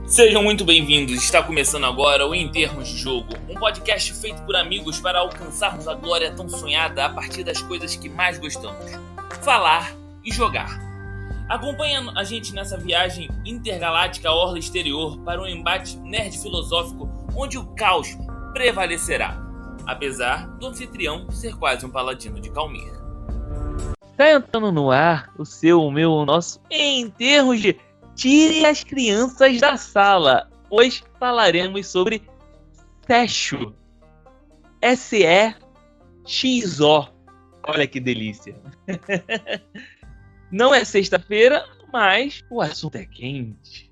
Sejam muito bem-vindos, está começando agora o Em Termos de Jogo, um podcast feito por amigos para alcançarmos a glória tão sonhada a partir das coisas que mais gostamos, falar e jogar. Acompanhe a gente nessa viagem intergaláctica à orla exterior para um embate nerd filosófico onde o caos prevalecerá, apesar do anfitrião ser quase um paladino de Calmir. Está entrando no ar o seu, o meu, o nosso Em Termos de Tire as crianças da sala. Hoje falaremos sobre Sexo. S-E-X-O. Olha que delícia. Não é sexta-feira, mas o assunto é quente.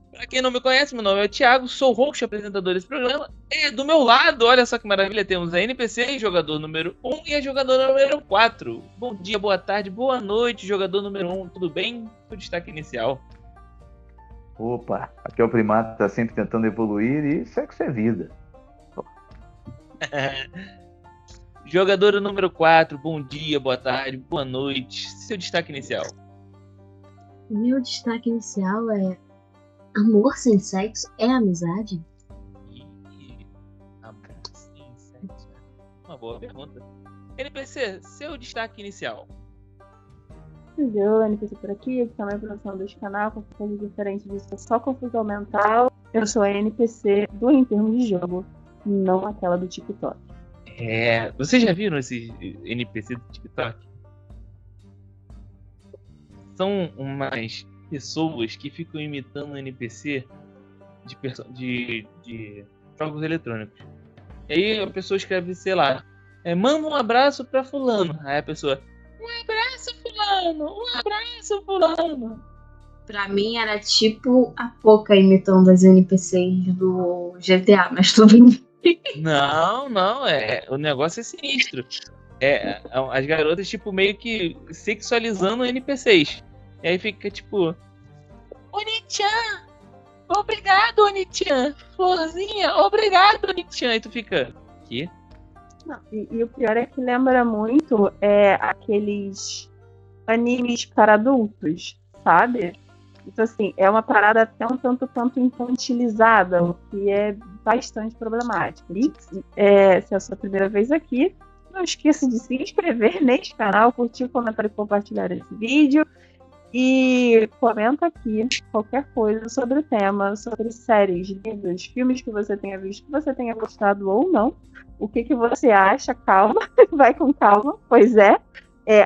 Para quem não me conhece, meu nome é Thiago, sou o host apresentador desse programa. E do meu lado, olha só que maravilha, temos a NPC, jogador número 1 e a jogadora número 4. Bom dia, boa tarde, boa noite, jogador número 1, tudo bem? O destaque inicial. Opa, aqui é o Primata, tá sempre tentando evoluir e sexo é vida. Jogadora número 4, bom dia, boa tarde, boa noite, seu destaque inicial. O meu destaque inicial é: amor sem sexo é amizade? Amor sem sexo? Uma boa pergunta. NPC, seu destaque inicial. Eu, NPC por aqui também a produção deste canal, com coisa diferente disso, é só confusão mental. Eu sou a NPC do Em Termos de Jogo, não aquela do TikTok. Vocês já viram esse NPC do TikTok? São umas pessoas que ficam imitando NPC de jogos eletrônicos. E aí a pessoa escreve, sei lá, manda um abraço pra fulano. Aí a pessoa, um abraço fulano, um abraço fulano. Pra mim era tipo a Poca imitando as NPCs do GTA, mas tudo bem. Não, o negócio é sinistro. As garotas tipo meio que sexualizando NPCs. E aí fica tipo, Oni-chan, obrigado, Oni-chan. Florzinha, obrigado, Oni-chan. E tu fica, quê? Não, e o pior é que lembra muito aqueles animes para adultos, sabe? Então, assim, é uma parada até um tanto quanto infantilizada, o que é bastante problemático. E, se é a sua primeira vez aqui, não esqueça de se inscrever neste canal, curtir, comentar e compartilhar esse vídeo. E comenta aqui qualquer coisa sobre o tema, sobre séries, livros, filmes que você tenha visto, que você tenha gostado ou não. O que você acha? Calma, vai com calma, pois é.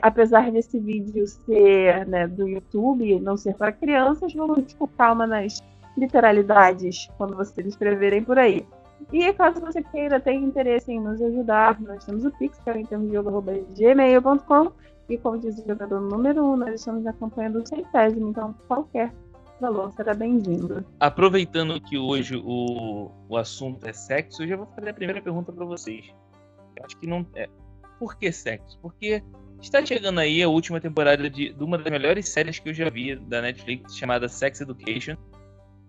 Apesar desse vídeo ser, né, do YouTube, não ser para crianças, vamos com calma nas literalidades quando vocês escreverem por aí. E caso você queira, tenha interesse em nos ajudar, nós temos o Pix, que é o entermosdejogo@gmail.com. E como diz o jogador número 1, nós estamos acompanhando o 100º, então qualquer valor será bem-vindo. Aproveitando que hoje o assunto é sexo, eu já vou fazer a primeira pergunta para vocês. Eu acho que não é. Por que sexo? Porque está chegando aí a última temporada de uma das melhores séries que eu já vi da Netflix, chamada Sex Education.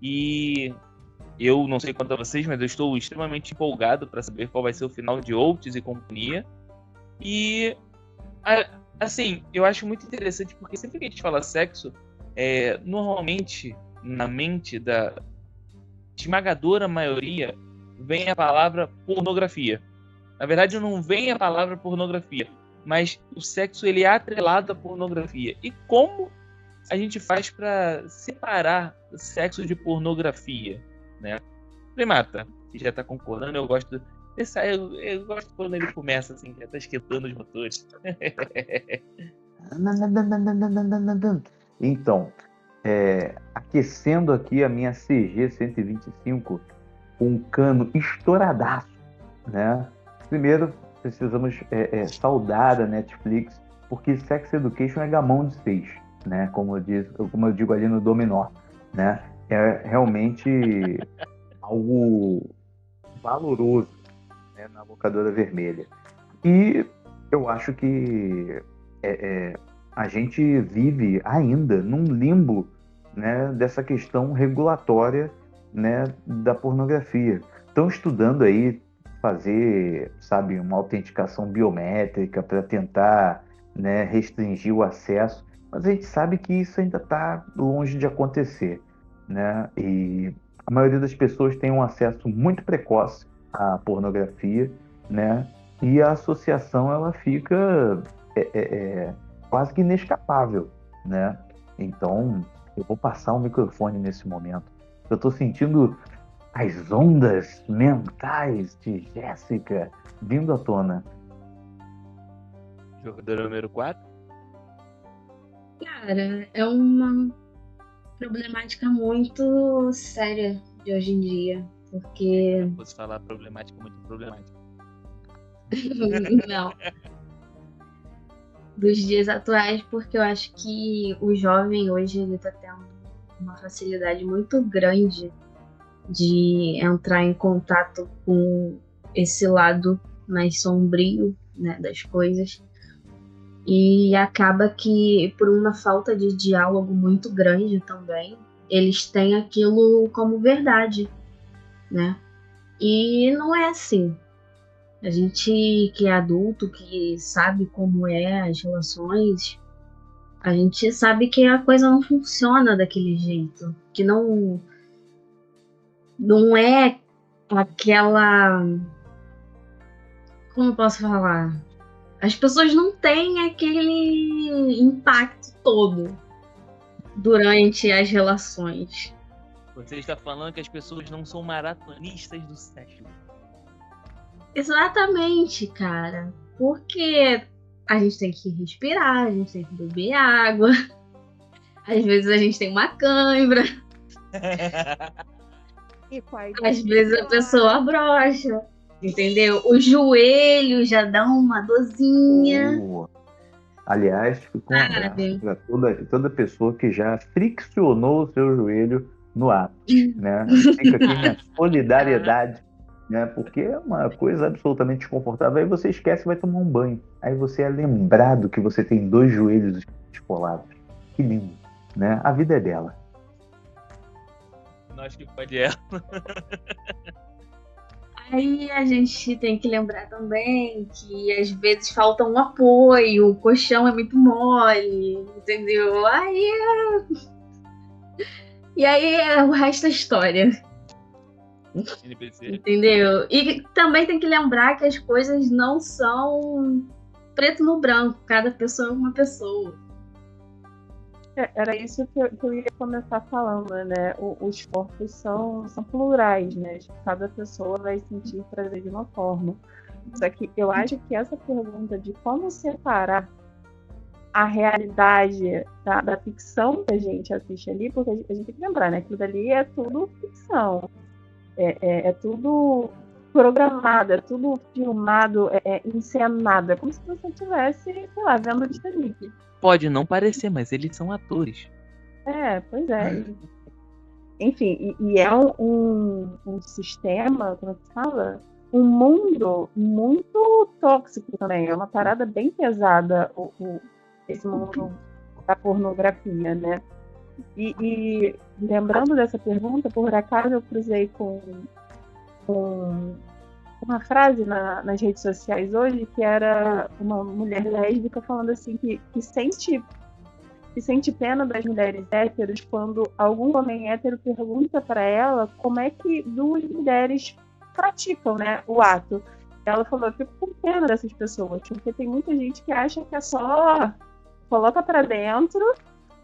E eu não sei quanto a vocês, mas eu estou extremamente empolgado para saber qual vai ser o final de Oates e companhia. E assim, eu acho muito interessante porque sempre que a gente fala sexo, normalmente na mente da esmagadora maioria vem a palavra pornografia. Na verdade, não vem a palavra pornografia, mas o sexo ele é atrelado à pornografia. E como a gente faz para separar sexo de pornografia, né? Primata, que já está concordando, eu gosto quando ele começa assim, já tá esquentando os motores. Então, aquecendo aqui a minha CG 125 com um cano estouradaço, né? Primeiro, precisamos saudar a Netflix, porque Sex Education é gamão de 6, né? Como eu digo ali no Dominó, né? É realmente algo valoroso, né, na locadora vermelha. E eu acho que a gente vive ainda num limbo, né, dessa questão regulatória, né, da pornografia. Estão estudando aí fazer, uma autenticação biométrica para tentar, né, restringir o acesso. mas a gente sabe que isso ainda está longe de acontecer, né? E a maioria das pessoas tem um acesso muito precoce à pornografia, né? E a associação ela fica quase que inescapável, né? Então, eu vou passar o microfone nesse momento. Eu estou sentindo as ondas mentais de Jéssica vindo à tona. Jogador número 4? Cara, é uma problemática muito séria de hoje em dia. Porque. Se fosse falar problemática, muito problemática. Não. Dos dias atuais, porque eu acho que o jovem hoje ele tá tendo uma facilidade muito grande de entrar em contato com esse lado mais sombrio, né, das coisas. E acaba que, por uma falta de diálogo muito grande também, eles têm aquilo como verdade, né? E não é assim. A gente que é adulto, que sabe como é as relações, a gente sabe que a coisa não funciona daquele jeito. Que não é aquela... Como eu posso falar? As pessoas não têm aquele impacto todo durante as relações. Você está falando que as pessoas não são maratonistas do sexo. Exatamente, cara. Porque a gente tem que respirar, a gente tem que beber água. Às vezes a gente tem uma cãibra. Às vezes a pessoa brocha. Entendeu? O joelho já dá uma dorzinha. Aliás, fica um abraço para toda pessoa que já friccionou o seu joelho no ato, né? Fica aqui minha solidariedade, né? Porque é uma coisa absolutamente desconfortável. Aí você esquece e vai tomar um banho. Aí você é lembrado que você tem 2 joelhos descolados. Que lindo, né? A vida é dela. Não acho que pode ela. Aí a gente tem que lembrar também que às vezes falta um apoio, o colchão é muito mole, entendeu? E aí o resto é história. NPC. Entendeu? E também tem que lembrar que as coisas não são preto no branco, cada pessoa é uma pessoa. Era isso que eu ia começar falando, né? Os corpos são plurais, né? Cada pessoa vai sentir prazer de uma forma. Só que eu acho que essa pergunta de como separar a realidade da ficção que a gente assiste ali, porque a gente tem que lembrar, né? Aquilo dali é tudo ficção. É tudo programado, é tudo filmado, encenado. É como se você estivesse, sei lá, vendo o Titanic. Pode não parecer, mas eles são atores. Pois é. Enfim, e é um sistema, como é que fala? Um mundo muito tóxico também. É uma parada bem pesada esse mundo da pornografia, né? E lembrando dessa pergunta, por acaso eu cruzei com uma frase nas redes sociais hoje, que era uma mulher lésbica falando assim que sente pena das mulheres héteros quando algum homem hétero pergunta para ela como é que 2 mulheres praticam, né, o ato. Ela falou, eu fico com pena dessas pessoas, porque tem muita gente que acha que é só coloca para dentro.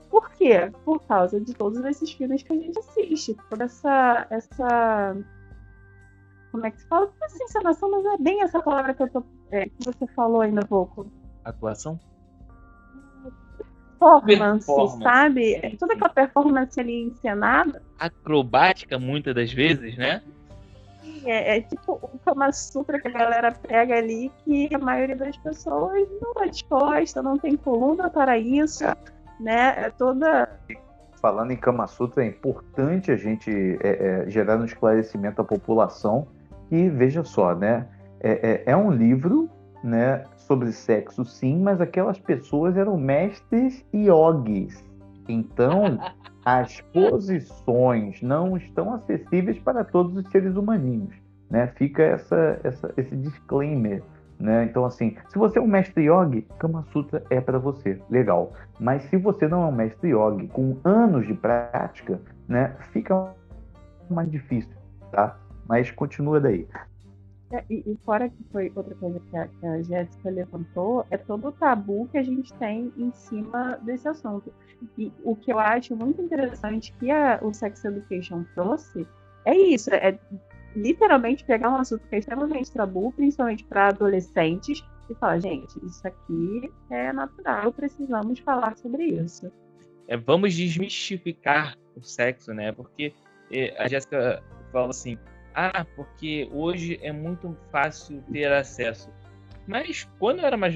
Por quê? Por causa de todos esses filmes que a gente assiste, toda essa como é que se fala? Essa encenação, mas não é bem essa palavra que você falou ainda há pouco. Atuação? Performance, sabe? Toda aquela performance ali encenada. Acrobática, muitas das vezes, né? É tipo o Kama Sutra que a galera pega ali, que a maioria das pessoas não está disposta, não tem coluna para isso, né? É toda... Falando em Kama Sutra, é importante a gente gerar um esclarecimento à população. E veja só, né? É um livro, né, sobre sexo, sim, mas aquelas pessoas eram mestres yogis. Então, as posições não estão acessíveis para todos os seres humaninhos, né? Fica esse disclaimer, né? Então, assim, se você é um mestre yogi, Kama Sutra é para você, legal. Mas se você não é um mestre yogi com anos de prática, né, fica mais difícil, tá? Mas continua daí. E fora que foi outra coisa que a Jéssica levantou, é todo o tabu que a gente tem em cima desse assunto. E o que eu acho muito interessante que o Sex Education trouxe é isso, é literalmente pegar um assunto que é extremamente tabu, principalmente para adolescentes, e falar, gente, isso aqui é natural, precisamos falar sobre isso. Vamos desmistificar o sexo, né? Porque a Jéssica fala assim, porque hoje é muito fácil ter acesso. Mas quando eu era mais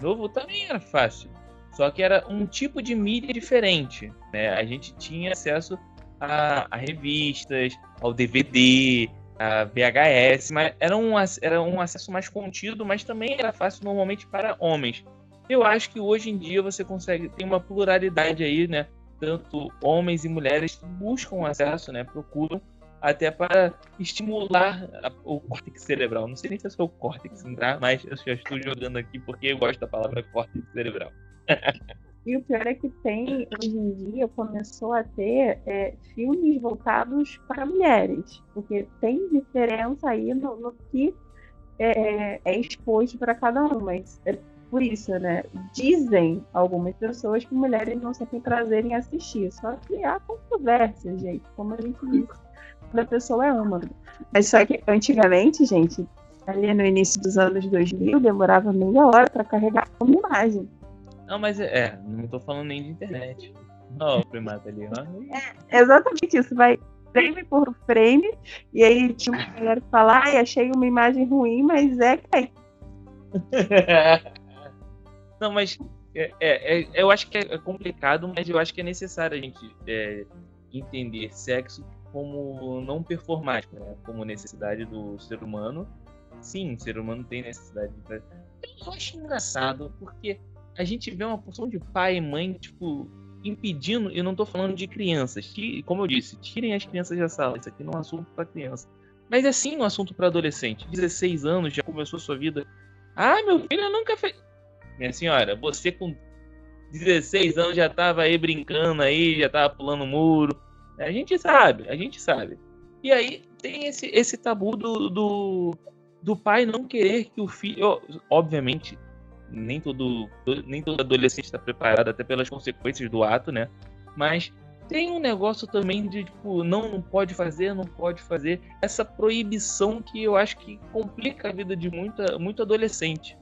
novo, também era fácil. Só que era um tipo de mídia diferente, né? A gente tinha acesso a revistas, ao DVD, a VHS, mas era um acesso mais contido, mas também era fácil normalmente para homens. Eu acho que hoje em dia você consegue ter uma pluralidade aí, né? Tanto homens e mulheres buscam acesso, né? Procuram até para estimular o córtex cerebral. Não sei nem se é só o córtex cerebral, mas eu já estou jogando aqui porque eu gosto da palavra córtex cerebral. E o pior é que tem, hoje em dia, começou a ter filmes voltados para mulheres. Porque tem diferença aí no que é exposto para cada um. Mas é por isso, né? Dizem algumas pessoas que mulheres não sentem prazer em assistir. Só que há controvérsia, gente. Como a gente disse, da pessoa ama. Mas só que antigamente, gente, ali no início dos anos 2000, demorava meia hora para carregar uma imagem. Não, mas não tô falando nem de internet. Não, primata ali, ó. Exatamente isso, vai frame por frame, e aí tinha uma galera que fala, achei uma imagem ruim, mas Não, mas eu acho que é complicado, mas eu acho que é necessário a gente entender sexo como não performático, né? Como necessidade do ser humano. Sim, o ser humano tem necessidade de... Eu acho engraçado, porque a gente vê uma porção de pai e mãe, tipo, impedindo, eu não tô falando de crianças, que, como eu disse, tirem as crianças da sala, isso aqui não é um assunto para criança. Mas é sim um assunto para adolescente, 16 anos, já começou a sua vida. Meu filho nunca fez... Minha senhora, você com 16 anos já tava aí brincando aí, já tava pulando muro. A gente sabe. E aí tem esse tabu do pai não querer que o filho... Obviamente, nem todo adolescente está preparado até pelas consequências do ato, né? Mas tem um negócio também de, tipo, não pode fazer. Essa proibição que eu acho que complica a vida de muito adolescente.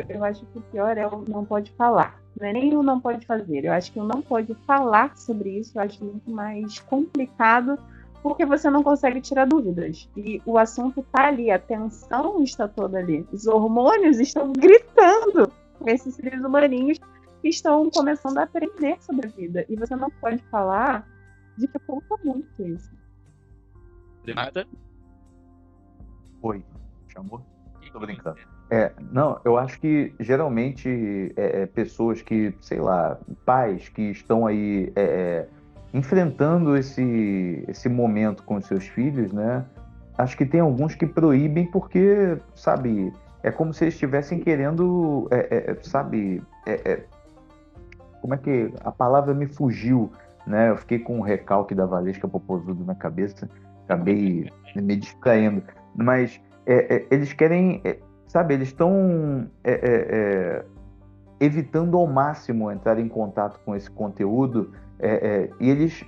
Eu acho que o pior é o não pode falar. Não é nem o não pode fazer. Eu acho que o não pode falar sobre isso, eu acho muito mais complicado, porque você não consegue tirar dúvidas. E o assunto está ali, a tensão está toda ali. Os hormônios estão gritando com esses seres humaninhos que estão começando a aprender sobre a vida. E você não pode falar, dificulta muito isso. Renata? Oi, chamou? Tô brincando. Não, eu acho que geralmente pessoas que, sei lá, pais que estão aí enfrentando esse momento com os seus filhos, né? Acho que tem alguns que proíbem porque, sabe, é como se eles estivessem querendo, sabe, como é que a palavra me fugiu, né? Eu fiquei com um recalque da Valesca Popozudo na cabeça, acabei me distraindo, mas eles querem, sabe, eles estão evitando ao máximo entrar em contato com esse conteúdo, e eles,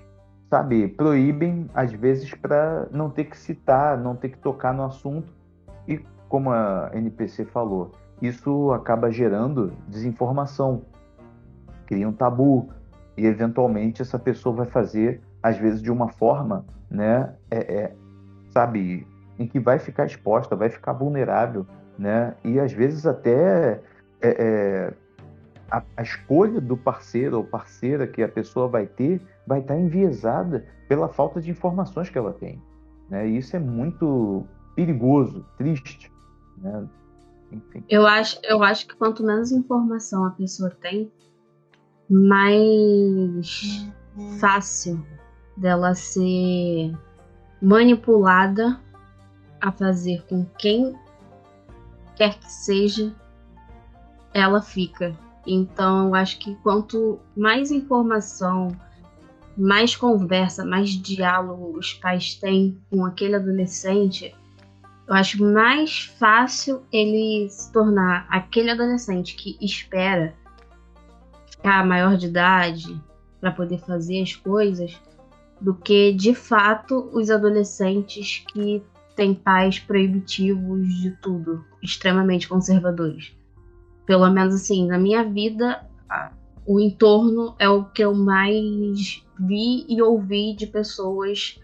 sabe, proíbem às vezes para não ter que citar, não ter que tocar no assunto, e como a NPC falou, isso acaba gerando desinformação, cria um tabu, e eventualmente essa pessoa vai fazer, às vezes de uma forma, né, sabe, em que vai ficar exposta, vai ficar vulnerável, né, e às vezes até a escolha do parceiro ou parceira que a pessoa vai ter vai estar enviesada pela falta de informações que ela tem, né, e isso é muito perigoso, triste, né, enfim. Eu acho que quanto menos informação a pessoa tem, mais fácil dela ser manipulada a fazer com quem quer que seja, ela fica. Então, eu acho que quanto mais informação, mais conversa, mais diálogo os pais têm com aquele adolescente, eu acho mais fácil ele se tornar aquele adolescente que espera ficar maior de idade para poder fazer as coisas, do que, de fato, os adolescentes que têm pais proibitivos de tudo, extremamente conservadores. Pelo menos, assim, na minha vida, o entorno é o que eu mais vi e ouvi de pessoas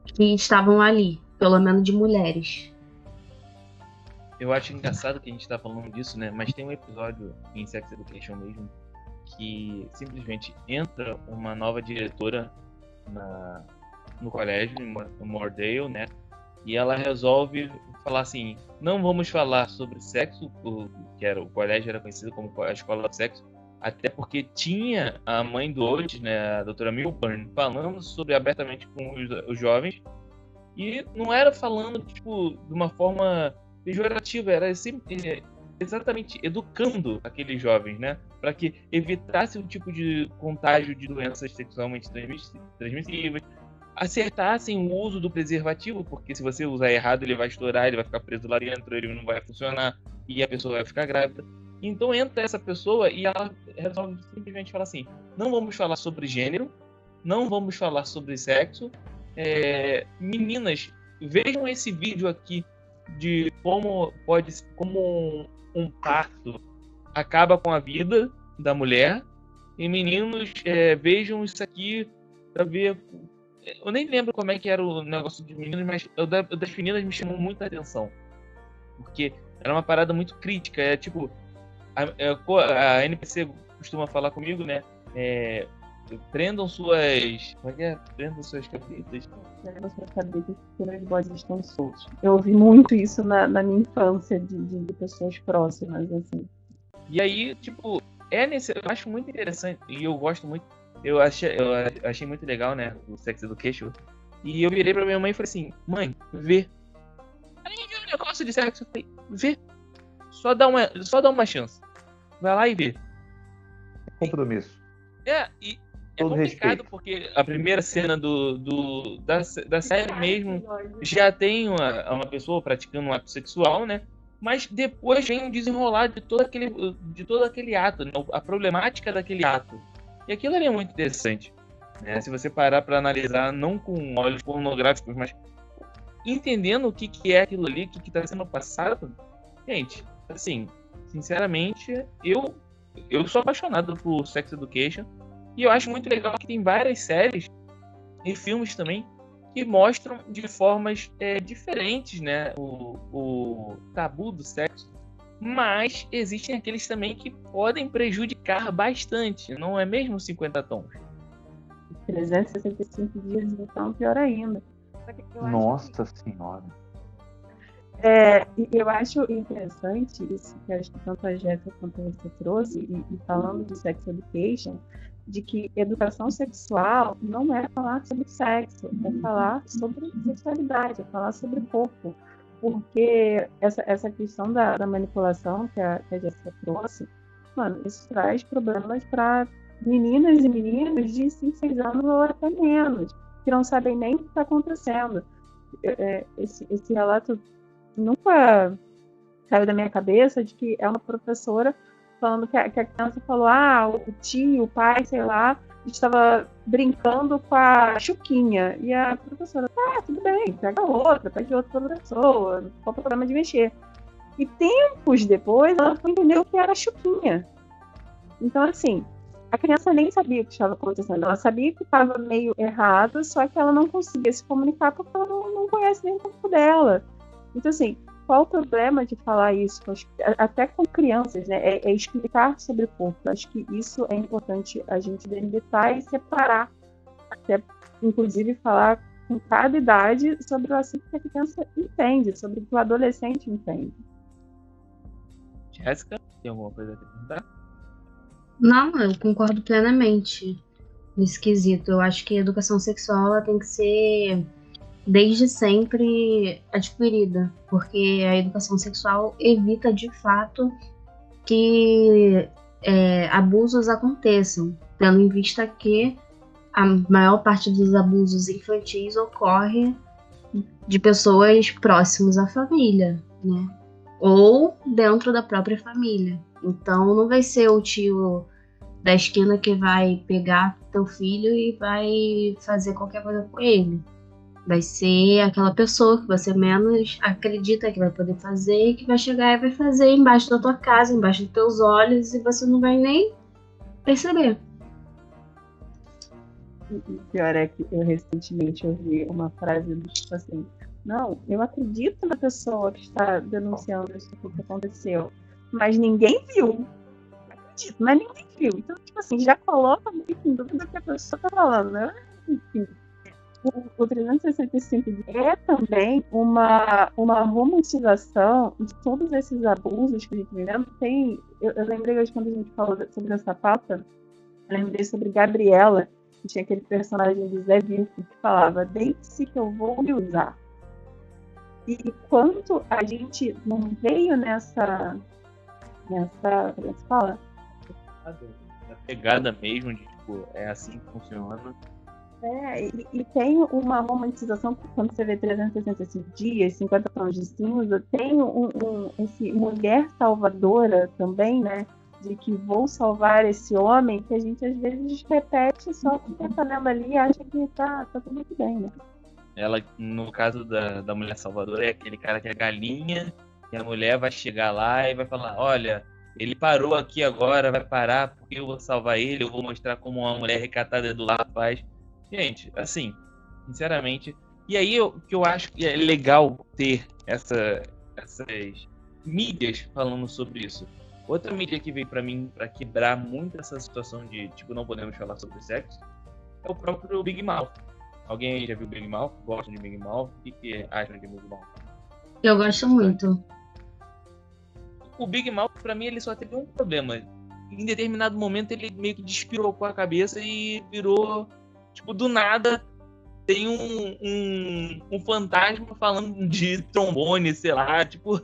que estavam ali, pelo menos de mulheres. Eu acho engraçado que a gente tá falando disso, né? Mas tem um episódio em Sex Education mesmo que simplesmente entra uma nova diretora no colégio, no Mordale, né? E ela resolve falar assim: não vamos falar sobre sexo, o colégio era conhecido como a escola do sexo, até porque tinha a mãe do Otis, né, a doutora Milburn, falando sobre abertamente com os jovens, e não era falando tipo de uma forma pejorativa, era exatamente educando aqueles jovens, né, para que evitasse um tipo de contágio de doenças sexualmente transmissíveis, acertassem o uso do preservativo, porque se você usar errado ele vai estourar, ele vai ficar preso lá dentro, ele não vai funcionar e a pessoa vai ficar grávida. Então entra essa pessoa e ela resolve simplesmente falar assim: não vamos falar sobre gênero, não vamos falar sobre sexo. Meninas, vejam esse vídeo aqui de como um parto acaba com a vida da mulher, e meninos, vejam isso aqui para ver. Eu nem lembro como é que era o negócio de meninos, mas o das meninas me chamou muita atenção, porque era uma parada muito crítica. Tipo, a NPC costuma falar comigo, né? Prendam suas. Como é que é? Prendam suas cabeças. Prendam suas cabeças, porque os bodes estão soltos. Eu ouvi muito isso na minha infância, de pessoas próximas, assim. E aí, tipo, eu acho muito interessante, e eu gosto muito. Eu achei muito legal, né? O Sex Education. E eu virei pra minha mãe e falei assim: mãe, vê. Aí viu um negócio de sexo, eu falei: vê. Só dá uma chance. Vai lá e vê. Compromisso. E é Todo complicado respeito. Porque a primeira cena da série mesmo já tem uma pessoa praticando um ato sexual, né? Mas depois vem o desenrolar de todo aquele ato, né? A problemática daquele ato. E aquilo ali é muito interessante, né? Se você parar para analisar, não com olhos pornográficos, mas entendendo o que é aquilo ali, o que está sendo passado. Gente, assim, sinceramente, eu sou apaixonado por Sex Education, e eu acho muito legal que tem várias séries e filmes também que mostram de formas diferentes, né, o tabu do sexo, mas existem aqueles também que podem prejudicar bastante, não é mesmo 50 tons? 365 dias, então pior ainda. Nossa Senhora. Eu acho interessante isso que acho que tanto a Jéssica quanto você trouxe, e falando de Sex Education, de que educação sexual não é falar sobre sexo, é falar sobre sexualidade, é falar sobre corpo. Porque essa questão da manipulação que a Jéssica trouxe, mano, isso traz problemas para meninas e meninos de 5, 6 anos ou até menos, que não sabem nem o que está acontecendo. Esse relato nunca saiu da minha cabeça, de que é uma professora falando que a criança falou: o tio, o pai, sei lá, estava brincando com a Chuquinha. E a professora: tudo bem, pega outra, pede outra pessoa, qual o problema de mexer? E tempos depois ela foi entender o que era a Chuquinha. Então, assim, a criança nem sabia o que estava acontecendo. Ela sabia que estava meio errado, só que ela não conseguia se comunicar porque ela não conhece nem o corpo dela. Então, assim, qual o problema de falar isso? Até com crianças, né? É explicar sobre o corpo. Acho que isso é importante a gente delimitar e separar. Até, inclusive, falar com cada idade sobre o assunto que a criança entende, sobre o que o adolescente entende. Jéssica, tem alguma coisa a perguntar? Não, eu concordo plenamente nesse quesito. Eu acho que a educação sexual ela tem que ser desde sempre adquirida, porque a educação sexual evita de fato que abusos aconteçam, tendo em vista que a maior parte dos abusos infantis ocorre de pessoas próximas à família, né? Ou dentro da própria família. Então não vai ser o tio da esquina que vai pegar teu filho e vai fazer qualquer coisa com ele. Vai ser aquela pessoa que você menos acredita que vai poder fazer e que vai chegar e vai fazer embaixo da tua casa, embaixo dos teus olhos, e você não vai nem perceber. O pior é que eu recentemente ouvi uma frase do tipo assim: não, eu acredito na pessoa que está denunciando isso que aconteceu, mas ninguém viu. Acredito, mas ninguém viu. Então, tipo assim, já coloca muito em dúvida o que a pessoa está falando, né? Enfim. O 365 é também uma romantização de todos esses abusos que a gente vivendo. Eu lembrei hoje quando a gente falou sobre essa pauta, eu lembrei sobre Gabriela, que tinha aquele personagem de Zé Vilco que falava: deite-se que eu vou lhe usar. E quanto a gente não veio nessa como é que se fala? A pegada mesmo de tipo, é assim que funciona. E tem uma romantização, quando você vê 365 dias, 50 tons de cinza, tem esse mulher salvadora também, né? De que vou salvar esse homem, que a gente às vezes repete só porque tá lendo ali e acha que tá tudo muito bem, né? Ela, no caso da mulher salvadora, é aquele cara que é galinha, e a mulher vai chegar lá e vai falar: olha, ele parou aqui agora, vai parar porque eu vou salvar ele, eu vou mostrar como uma mulher recatada do lar faz. Gente, assim, sinceramente. E aí que eu acho que é legal ter essas mídias falando sobre isso. Outra mídia que veio pra mim pra quebrar muito essa situação de tipo, não podemos falar sobre sexo, é o próprio Big Mouth. Alguém aí já viu Big Mouth? Gosta de Big Mouth? O que acham de Big Mouth? Eu gosto muito. O Big Mouth, pra mim, ele só teve um problema. Em determinado momento, ele meio que despirocou a cabeça e virou... Tipo, do nada, tem um fantasma falando de trombone, sei lá, tipo...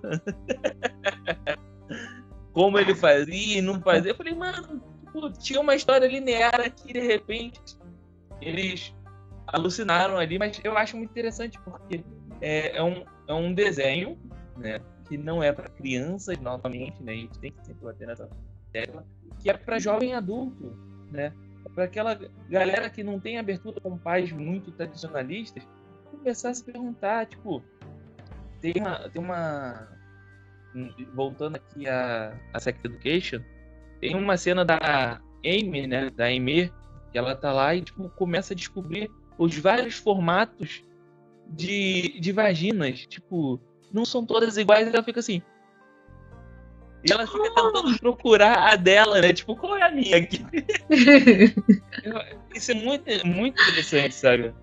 Como ele fazia e não fazia. Eu falei, mano, tipo, tinha uma história linear aqui, de repente, eles alucinaram ali, mas eu acho muito interessante, porque é um desenho, né, que não é para crianças, novamente, né, a gente tem que sempre bater nessa tecla, que é para jovem adulto, né, para aquela galera que não tem abertura com pais muito tradicionalistas, começar a se perguntar, tipo, tem uma voltando aqui a Sex Education, tem uma cena da Amy, né, da Amy, que ela tá lá e tipo, começa a descobrir os vários formatos de vaginas, tipo, não são todas iguais, e ela fica assim. E ela fica tentando procurar a dela, né? Tipo, qual é a minha aqui? Isso é muito, muito interessante, sabe?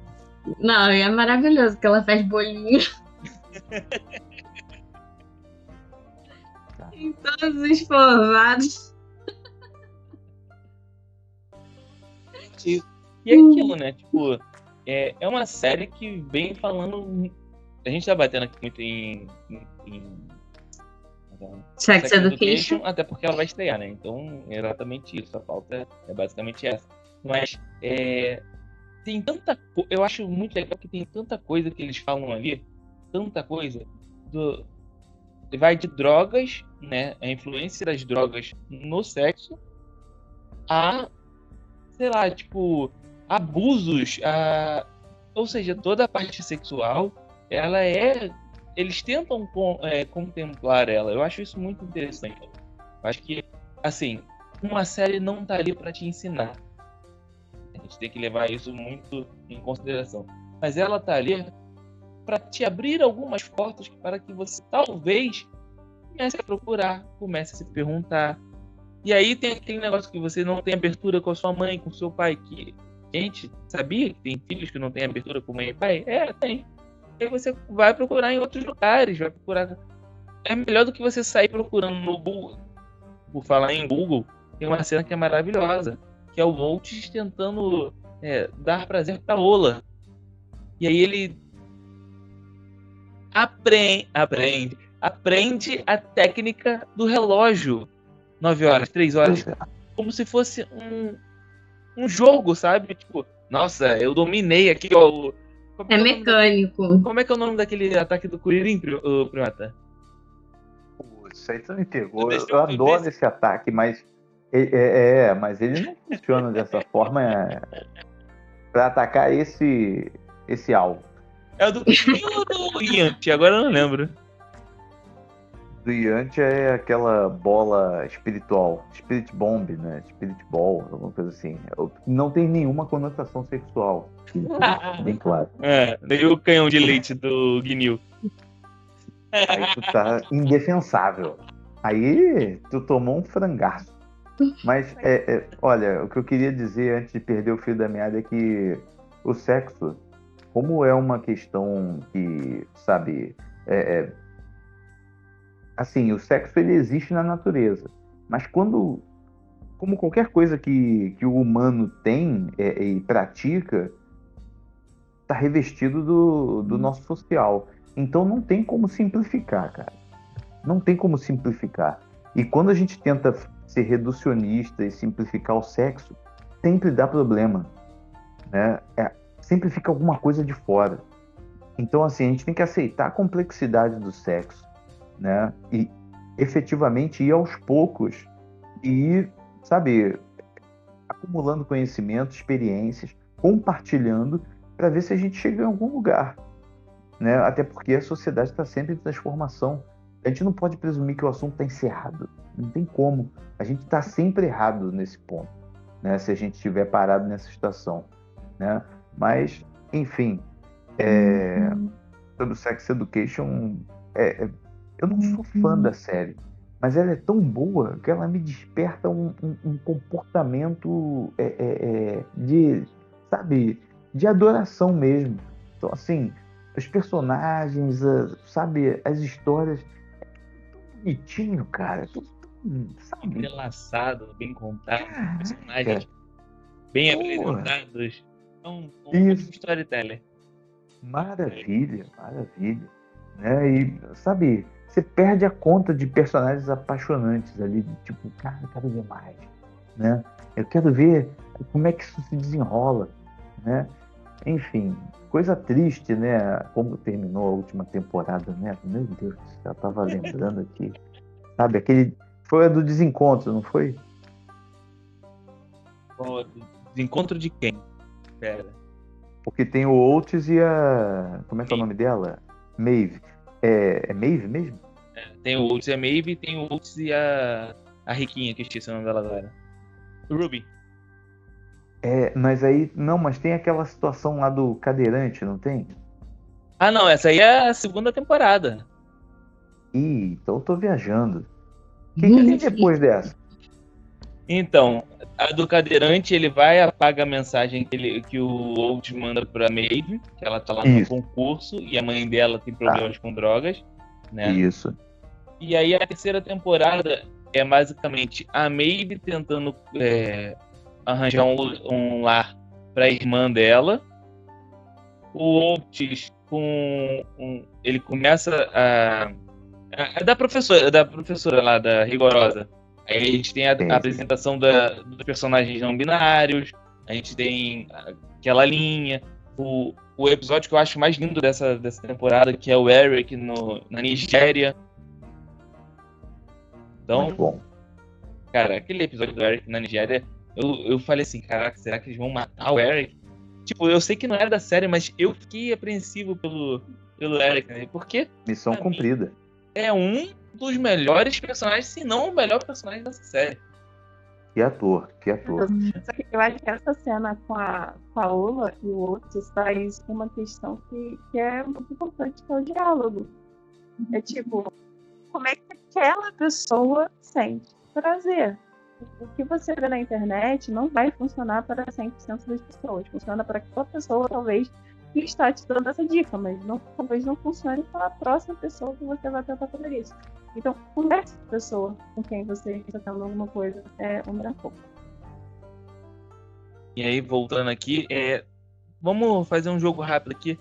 Não, e é maravilhoso que ela faz bolinho. Em todos os formatos. E é aquilo, né? Tipo, é uma série que vem falando. A gente tá batendo aqui muito em Sex Education. até porque ela vai estrear, né? Então, é exatamente isso. A pauta é basicamente essa. Mas tem tanta coisa. Eu acho muito legal que tem tanta coisa que eles falam ali. Tanta coisa. Vai de drogas, né? A influência das drogas no sexo. A, sei lá, tipo, abusos. Ou seja, toda a parte sexual, ela eles tentam contemplar ela. Eu acho isso muito interessante. Eu acho que, assim, uma série não tá ali para te ensinar. A gente tem que levar isso muito em consideração. Mas ela tá ali para te abrir algumas portas para que você talvez comece a procurar, comece a se perguntar. E aí tem um negócio que você não tem abertura com a sua mãe, com o seu pai. Que, gente, sabia que tem filhos que não têm abertura com mãe e pai? Tem. Aí você vai procurar em outros lugares, vai procurar. É melhor do que você sair procurando no Google. Por falar em Google, tem uma cena que é maravilhosa, que é o Voltes tentando dar prazer pra Ola. E aí ele aprende a técnica do relógio. 9 horas, 3 horas. Como se fosse um jogo, sabe? Tipo, nossa, eu dominei aqui, ó. É mecânico. Como é que é o nome daquele ataque do Kuririn, Primata? Isso aí tu me pegou. Eu adoro esse ataque, mas mas ele não funciona dessa forma para atacar esse alvo. É o do Kuririn ou do Yanti? Agora eu não lembro. Do Yanti é aquela bola espiritual, Spirit Bomb, né? Spirit Ball, alguma coisa assim. Não tem nenhuma conotação sexual. Bem claro. E o canhão de leite do Gnil. Aí tu tá indefensável. Aí tu tomou um frangaço. Mas, olha, o que eu queria dizer antes de perder o fio da meada é que o sexo, como é uma questão que, sabe, assim, o sexo ele existe na natureza, mas como qualquer coisa que o humano tem e pratica, está revestido do nosso social. Então não tem como simplificar, cara. Não tem como simplificar. E quando a gente tenta ser reducionista e simplificar o sexo, sempre dá problema, né? Sempre fica alguma coisa de fora. Então, assim, a gente tem que aceitar a complexidade do sexo, né? E efetivamente ir aos poucos e, sabe, acumulando conhecimento, experiências, compartilhando para ver se a gente chega em algum lugar, né? Até porque a sociedade está sempre em transformação. A gente não pode presumir que o assunto está encerrado. Não tem como. A gente está sempre errado nesse ponto, né? Se a gente estiver parado nessa situação, né? Mas, enfim, sobre o Sex Education, eu não sou fã da série, mas ela é tão boa que ela me desperta um comportamento de, sabe, de adoração mesmo. Então, assim, os personagens, sabe, as histórias, é tão bonitinho, cara, sabe? Entrelaçado, bem contado, personagens bem apresentados. Um storyteller. Maravilha. Né? E, sabe, você perde a conta de personagens apaixonantes ali, tipo, cara, eu quero ver mais, né? Eu quero ver como é que isso se desenrola, né? Enfim, coisa triste, né? Como terminou a última temporada, né? Meu Deus, eu tava lembrando aqui. Sabe, foi a do desencontro, não foi? Desencontro de quem? Pera. Porque tem o Oates e a... Como é que é o nome dela? Maeve. É Maeve mesmo? Tem o Oates e a Maeve, tem o Oates e a Riquinha, que eu esqueci o nome dela agora. Ruby. Mas aí... Não, mas tem aquela situação lá do cadeirante, não tem? Ah, não, essa aí é a segunda temporada. Ih, então eu tô viajando. O que tem depois dessa? Então, a do cadeirante, ele vai, apaga a mensagem que o Oates manda pra Maeve, que ela tá lá no concurso, e a mãe dela tem problemas com drogas, né? Isso. E aí a terceira temporada é basicamente a Maeve tentando arranjar um lar pra irmã dela. O Oates ele começa da professora lá, da rigorosa. Aí a gente tem a apresentação dos personagens não binários, a gente tem aquela linha, o episódio que eu acho mais lindo dessa temporada, que é o Eric na Nigéria. Então, muito bom. Cara, aquele episódio do Eric na Nigéria, eu falei assim, caraca, será que eles vão matar o Eric? Tipo, eu sei que não era da série, mas eu fiquei apreensivo pelo Eric, né? Porque missão cumprida. É um dos melhores personagens, se não o melhor personagem dessa série. Que ator. Só que eu acho que essa cena com a Paola e o Otis traz uma questão que é muito importante, que é o diálogo. É tipo, como é que aquela pessoa sente prazer? O que você vê na internet não vai funcionar para 100% das pessoas. Funciona para aquela pessoa, talvez, que está te dando essa dica, mas talvez não funcione para a próxima pessoa que você vai tentar fazer isso. Então, converse com a pessoa com quem você está tendo alguma coisa, um pouco. E aí, voltando aqui, vamos fazer um jogo rápido aqui.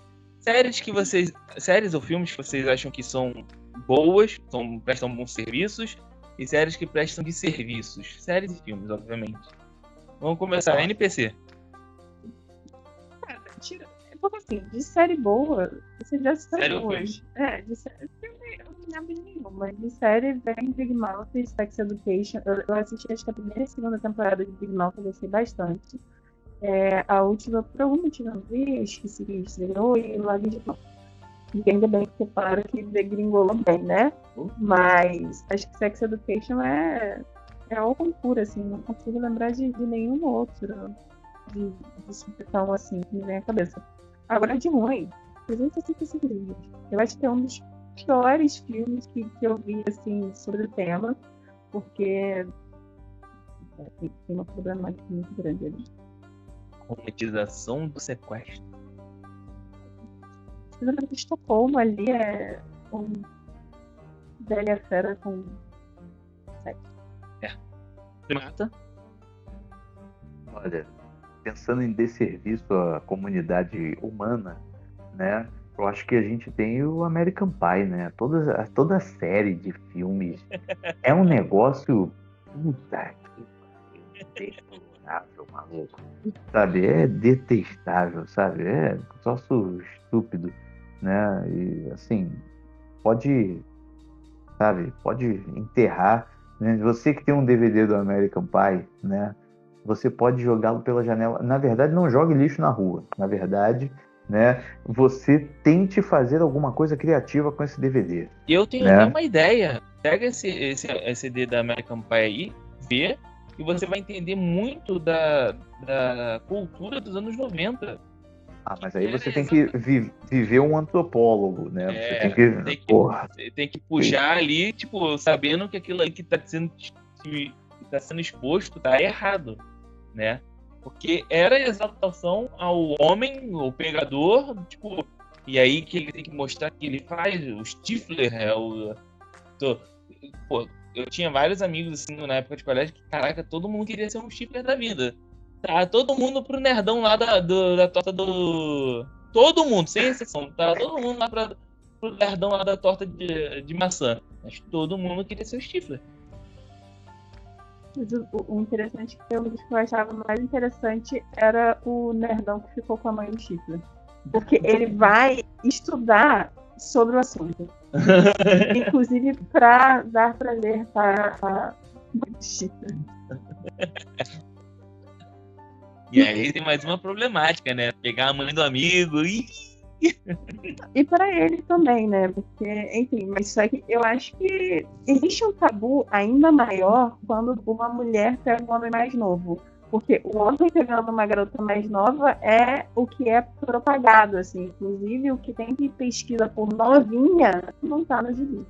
Séries ou filmes que vocês acham que são boas, prestam bons serviços, e séries que prestam de serviços. Séries e filmes, obviamente. Vamos começar. NPC. Cara, porque assim, de série boa, você já Série citou ou hoje. De série, filme, eu não lembro de nenhuma, mas de série vem Big Mouth e Sex Education. Eu assisti acho que a primeira e segunda temporada de Big Mouth, eu gostei bastante. A última, por algum motivo, eu não vi, esqueci que estreou, e Lago de Mão. E ainda bem que você para que degringolou bem, né? Mas acho que Sex Education é uma loucura, assim, não consigo lembrar de nenhum outro de supetão assim que me vem à cabeça. Agora, de ruim, 365 dias. Eu acho que é um dos piores filmes que eu vi, assim, sobre o tema, porque tem uma problemática muito grande ali. Romantização do sequestro. O Estocolmo ali é um velha fera com sexo. Mata. Olha, pensando em desserviço à comunidade humana, né? Eu acho que a gente tem o American Pie, né? Toda a série de filmes é um negócio. Puta que detestável, maluco. Sabe? É detestável, sabe? É troço estúpido, né? E assim, pode enterrar, né? Você que tem um DVD do American Pie, né? Você pode jogá-lo pela janela. Na verdade, não jogue lixo na rua. Na verdade, né? Você tente fazer alguma coisa criativa com esse DVD. E eu tenho até uma ideia. Pega esse CD da American Pie aí, vê, e você vai entender muito da cultura dos anos 90. Mas aí você tem que viver um antropólogo, né? Você tem que puxar ali, tipo, sabendo que aquilo aí que tá sendo exposto tá errado, né? Porque era a exaltação ao homem, o pegador, tipo, e aí que ele tem que mostrar que ele faz, o Stifler eu tinha vários amigos assim na época de colégio que, caraca, todo mundo queria ser um Stifler da vida. Tá todo mundo pro nerdão lá da torta do... Todo mundo, sem exceção. Tá todo mundo lá pro nerdão lá da torta de maçã. Mas todo mundo queria ser o Stifler. O interessante que eu achava mais interessante era o nerdão que ficou com a mãe do Stifler. Porque ele vai estudar sobre o assunto. Inclusive para dar prazer para a mãe do Stifler. E aí tem mais uma problemática, né? Pegar a mãe do amigo e para ele também, né? Porque, enfim, mas só que eu acho que existe um tabu ainda maior quando uma mulher pega um homem mais novo. Porque o homem pegando uma garota mais nova é o que é propagado, assim. Inclusive, o que tem de pesquisa por novinha não tá no gibi.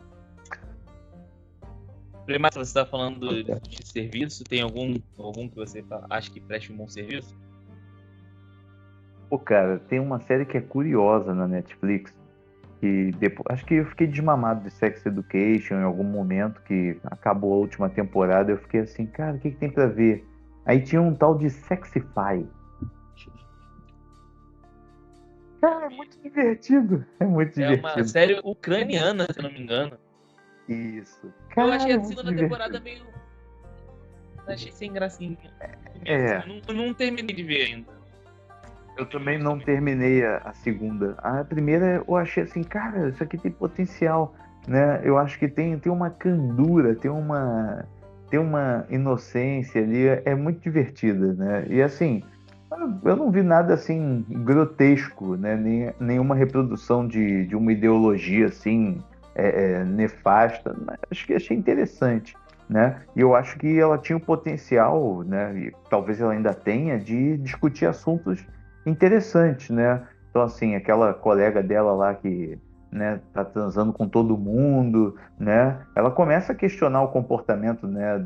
Mas você tá falando de serviço, tem algum que você acha que preste um bom serviço? Pô, cara, tem uma série que é curiosa na Netflix, que depois, acho que eu fiquei desmamado de Sex Education em algum momento, que acabou a última temporada, eu fiquei assim, cara, o que tem pra ver? Aí tinha um tal de Sexify. Cara, é muito divertido. É muito divertido. É uma série ucraniana, se não me engano. Isso. Cara, eu achei a segunda temporada meio... Achei sem gracinha. Eu não terminei de ver ainda. Eu também não terminei a segunda. A primeira eu achei assim, cara, isso aqui tem potencial, né? Eu acho que tem uma candura, tem uma inocência ali, é muito divertida, né? E assim, eu não vi nada assim grotesco, né? Nenhuma reprodução de uma ideologia assim nefasta. Mas acho que achei interessante, né? E eu acho que ela tinha o potencial, né? E talvez ela ainda tenha, de discutir assuntos interessantes, né? Então assim, aquela colega dela lá que, né, tá transando com todo mundo, né? Ela começa a questionar o comportamento, né,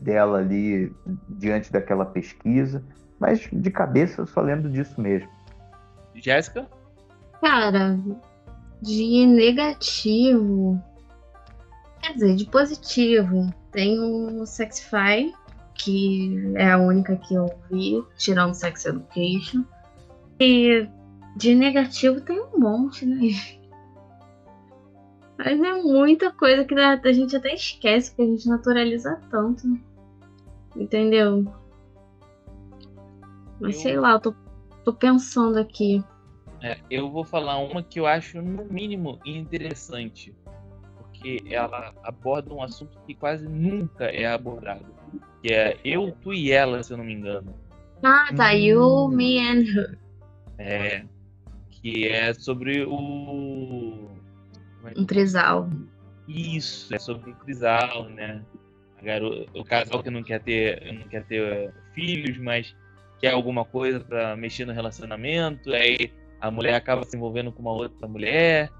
dela ali diante daquela pesquisa, mas de cabeça eu só lembro disso mesmo. Jéssica? Cara, de negativo, quer dizer, de positivo, tem o Sexify, que é a única que eu vi, tirando Sex Education. E de negativo tem um um monte, né? Mas é muita coisa que a gente até esquece, que a gente naturaliza tanto. Entendeu? Mas sei lá, eu tô pensando aqui. Eu vou falar uma que eu acho, no mínimo, interessante. Porque ela aborda um assunto que quase nunca é abordado. Que é eu, tu e ela, se eu não me engano. Ah, tá. You, me and her. Que é sobre o... Um trisal. Isso, é sobre o trisal, né? O casal que não quer ter filhos, mas quer alguma coisa pra mexer no relacionamento. Aí a mulher acaba se envolvendo com uma outra mulher.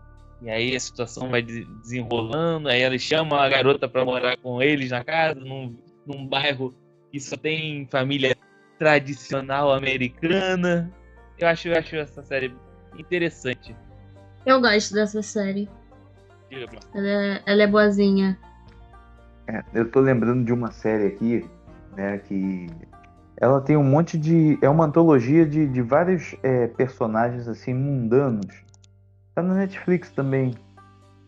E aí a situação vai desenrolando. Aí ela chama a garota pra morar com eles na casa, num bairro que só tem família tradicional americana. Eu acho essa série interessante. Eu gosto dessa série. Diga, Bruno. Ela é boazinha. Eu tô lembrando de uma série aqui, né, que ela tem um monte de... É uma antologia de vários personagens, assim, mundanos. Tá na Netflix também.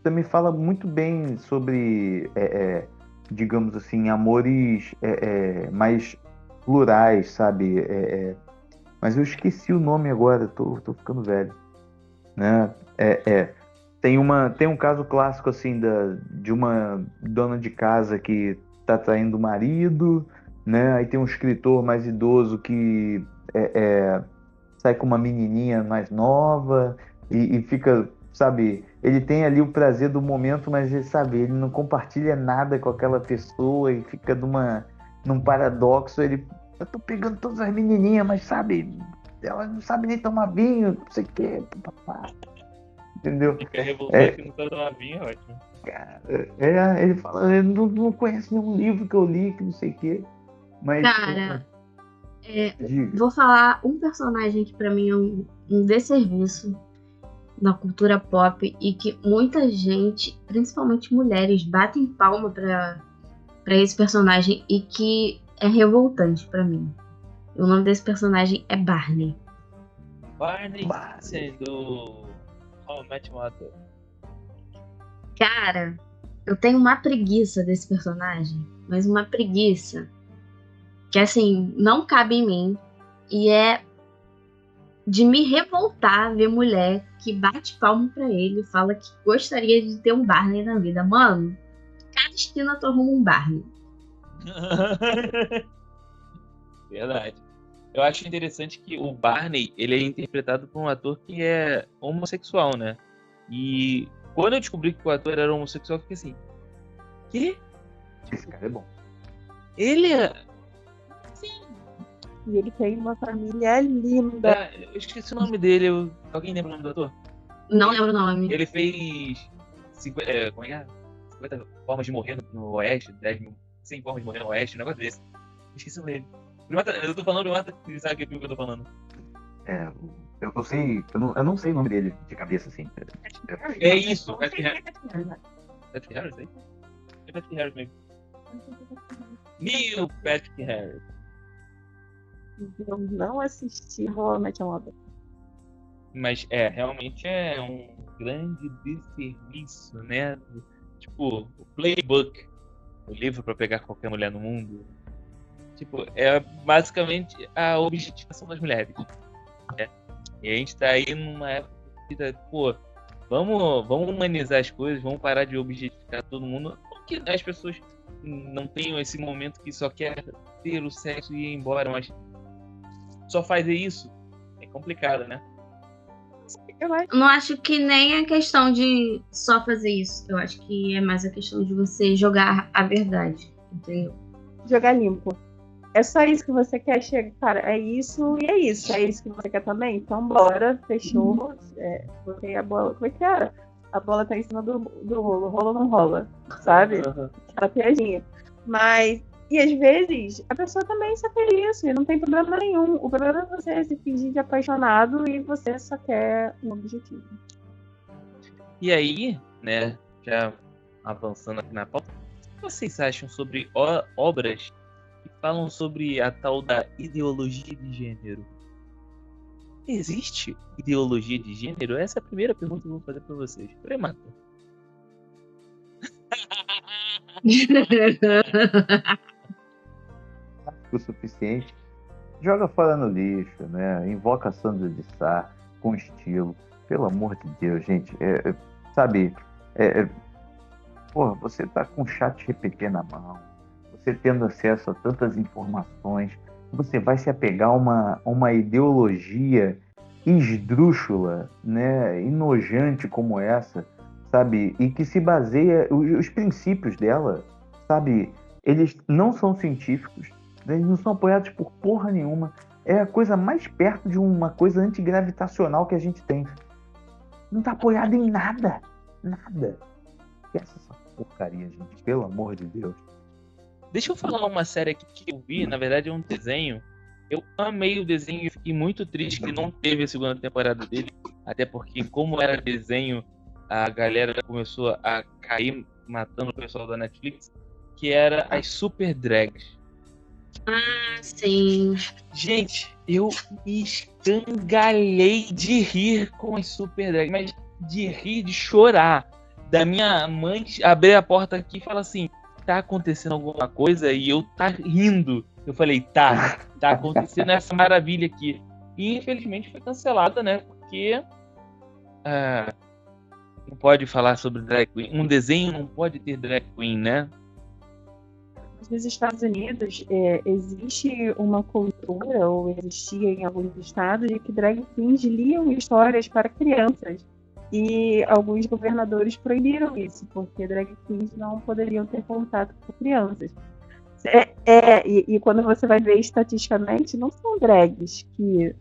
Também fala muito bem sobre, digamos assim, amores mais plurais, sabe? Mas eu esqueci o nome agora, tô ficando velho, né? Tem um caso clássico, assim, de uma dona de casa que tá traindo o marido, né? Aí tem um escritor mais idoso que sai com uma menininha mais nova e fica, sabe? Ele tem ali o prazer do momento, mas ele não compartilha nada com aquela pessoa e fica num paradoxo. Eu tô pegando todas as menininhas, mas, sabe, ela não sabe nem tomar vinho, não sei o quê, papá. Entendeu? Fica revoltado que não sabe tomar vinho, é ótimo. Cara, ele fala, eu não conheço nenhum livro que eu li, que não sei o quê. Mas, Cara, diga. vou falar um personagem que pra mim é um desserviço na cultura pop e que muita gente, principalmente mulheres, batem palma pra esse personagem e que é revoltante pra mim. O nome desse personagem é Barney. Barney do How I Met Your Mother. Cara, eu tenho uma preguiça desse personagem, mas uma preguiça que, assim, não cabe em mim e é de me revoltar ver mulher que bate palmo pra ele e fala que gostaria de ter um Barney na vida. Mano, cada esquina tu arruma um Barney. Verdade. Eu acho interessante que o Barney, ele é interpretado por um ator que é homossexual, né? E quando eu descobri que o ator era homossexual, eu fiquei assim, quê? Esse cara é bom. Ele é... E ele tem uma família linda. Eu esqueci o nome dele. Alguém lembra o nome do ator? Não lembro o nome. Ele fez 50, como é que é? 50 formas de morrer no Oeste, 100 formas de morrer no Oeste, um negócio desse. Esqueci o nome dele. Eu tô falando de Mata, sabe que filme que eu tô falando? Eu sei, eu não sei o nome dele de cabeça, assim. É isso, Patrick Harris. Patrick Harris, aí? É Patrick Harris mesmo. Neil Patrick Harris. Eu não assisti How I Met Your Mother. Mas realmente é um grande desserviço, né? Tipo, o Playbook, o livro pra pegar qualquer mulher no mundo. Tipo, é basicamente a objetificação das mulheres. Né? E a gente tá aí numa época que, pô, vamos humanizar as coisas, vamos parar de objetificar todo mundo. Não que as pessoas não tenham esse momento que só quer ter o sexo e ir embora, mas só fazer isso é complicado, né? Eu acho. Não acho que nem é questão de só fazer isso. Eu acho que é mais a questão de você jogar a verdade. Entendeu? Jogar limpo. É só isso que você quer, chega, cara, é isso e é isso. É isso que você quer também? Então bora, fechou. Botei a bola. Como é que era? A bola tá em cima do rolo. O rolo não rola, sabe? Aquela piadinha. Mas, e às vezes, a pessoa também só quer isso e não tem problema nenhum. O problema é você se fingir de apaixonado e você só quer um objetivo. E aí, né, já avançando aqui na pauta, o que vocês acham sobre obras que falam sobre a tal da ideologia de gênero? existe ideologia de gênero? Essa é a primeira pergunta que eu vou fazer pra vocês. Premata. O suficiente, joga fora no lixo, né? Invoca a Sandra de Sá com estilo. Pelo amor de Deus, gente. Sabe, porra, você tá com o chat GPT na mão, você tendo acesso a tantas informações, você vai se apegar a uma ideologia esdrúxula, né? Enojante como essa, sabe? E que se baseia, os princípios dela, sabe? Eles não são científicos, eles não são apoiados por porra nenhuma. É a coisa mais perto de uma coisa antigravitacional que a gente tem. Não tá apoiado em nada. Nada. Essa porcaria, gente. Pelo amor de Deus. Deixa eu falar uma série aqui que eu vi, na verdade é um desenho. Eu amei o desenho e fiquei muito triste que não teve a segunda temporada dele. Até porque, como era desenho, a galera começou a cair matando o pessoal da Netflix, que era as Super Drags. Ah, sim. Gente, eu me escangalhei de rir com as Super Drags, mas de rir, de chorar. Da minha mãe abrir a porta aqui e falar assim, tá acontecendo alguma coisa? E eu tá rindo. Eu falei, tá acontecendo essa maravilha aqui. E infelizmente foi cancelada, né? Porque não pode falar sobre drag queen. Um desenho não pode ter drag queen, né? Nos Estados Unidos, existe uma cultura, ou existia em alguns estados, de que drag queens liam histórias para crianças. E alguns governadores proibiram isso, porque drag queens não poderiam ter contato com crianças. E quando você vai ver estatisticamente, não são drags que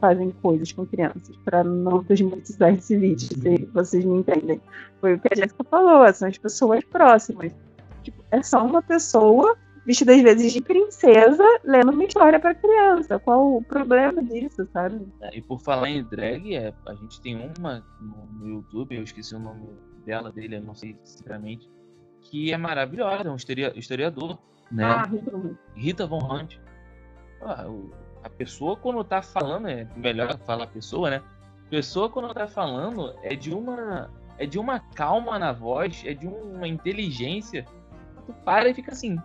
fazem coisas com crianças, para não desmonetizar esse vídeo, se vocês me entendem. Foi o que a Jéssica falou, são as pessoas próximas. Tipo, é só uma pessoa vestida às vezes de princesa lendo uma história para criança. Qual o problema disso, sabe? E por falar em drag, a gente tem uma no YouTube, eu esqueci o nome dele, eu não sei sinceramente, que é maravilhosa, é um historiador, né? Rita Von Hunt. A pessoa quando tá falando, é melhor falar pessoa, né? A pessoa quando tá falando é de uma calma na voz, é de uma inteligência. Tu para e fica assim,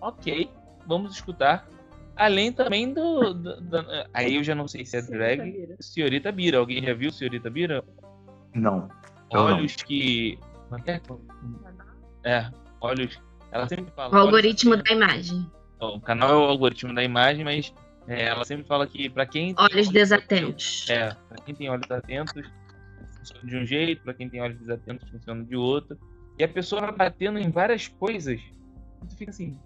ok, vamos escutar. Além também aí eu já não sei se é drag, Senhorita Bira. Alguém já viu Senhorita Bira? Não. Olhos que... olhos... Ela sempre fala... O algoritmo da imagem. O canal é o algoritmo da imagem, mas ela sempre fala que pra quem... Olhos desatentos. Pra quem tem olhos atentos, funciona de um jeito, pra quem tem olhos desatentos, funciona de outro. E a pessoa vai batendo em várias coisas. E tu fica assim...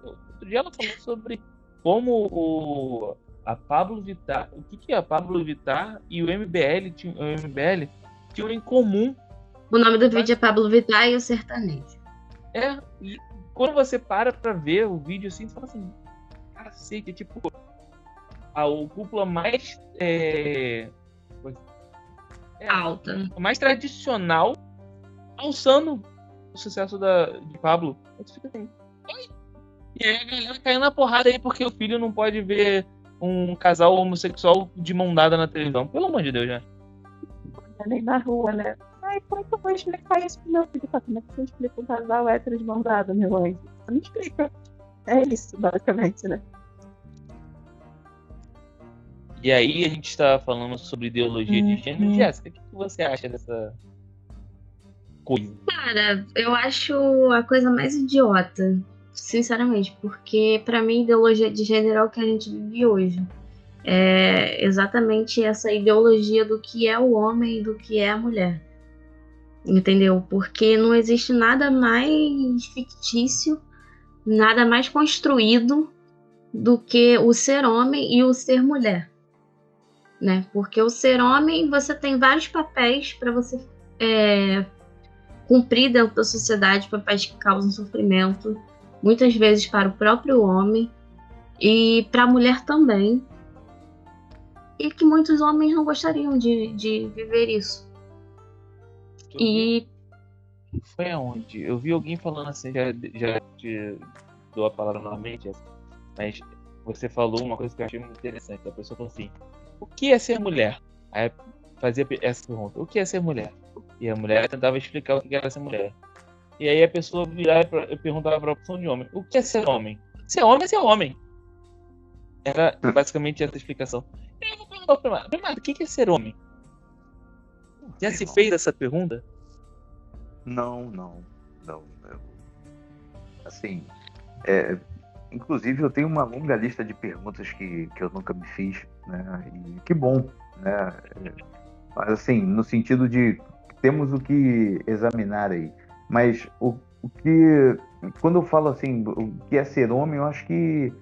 Outro dia ela falou sobre como a Pablo Vittar... O que a Pablo Vittar e o MBL tinham em comum. O nome do vídeo é Pablo Vittar e o sertanejo. E quando você para pra ver o vídeo assim, você fala assim... Cacete, é tipo... A cúpula mais... alta. Mais tradicional alçando o sucesso de Pablo. Aí você fica assim... Oi? E aí a galera caindo na porrada aí porque o filho não pode ver um casal homossexual de mão dada na televisão. Pelo amor de Deus, já. Nem na rua, né? Ai, como é que eu vou explicar isso pro meu filho? Como é que você explica um casal hétero de mão dada, meu anjo? Você não explica. É isso, basicamente, né? E aí a gente está falando sobre ideologia de gênero. Jéssica, o que você acha dessa coisa? Cara, eu acho a coisa mais idiota, sinceramente, porque pra mim ideologia de gênero é o que a gente vive hoje. É exatamente essa ideologia do que é o homem e do que é a mulher. Entendeu? Porque não existe nada mais fictício, nada mais construído do que o ser homem e o ser mulher. Né? Porque o ser homem, você tem vários papéis para você cumprir dentro da sociedade, papéis que causam sofrimento, muitas vezes para o próprio homem e para a mulher também. E que muitos homens não gostariam de viver isso. E foi aonde? Eu vi alguém falando assim, já te dou a palavra novamente, mas você falou uma coisa que eu achei muito interessante. A pessoa falou assim: o que é ser mulher? Aí fazia essa pergunta: o que é ser mulher? E a mulher tentava explicar o que era ser mulher. E aí a pessoa virava e perguntava para a opção de homem: o que é ser homem? Ser homem é ser homem. Era basicamente essa explicação. E eu vou perguntar para o Primado: o que é ser homem? Já se fez essa pergunta? Não. Assim, inclusive eu tenho uma longa lista de perguntas que eu nunca me fiz, né? E que bom, né? Mas assim, no sentido de temos o que examinar aí. Mas o que, quando eu falo assim, o que é ser homem, eu acho que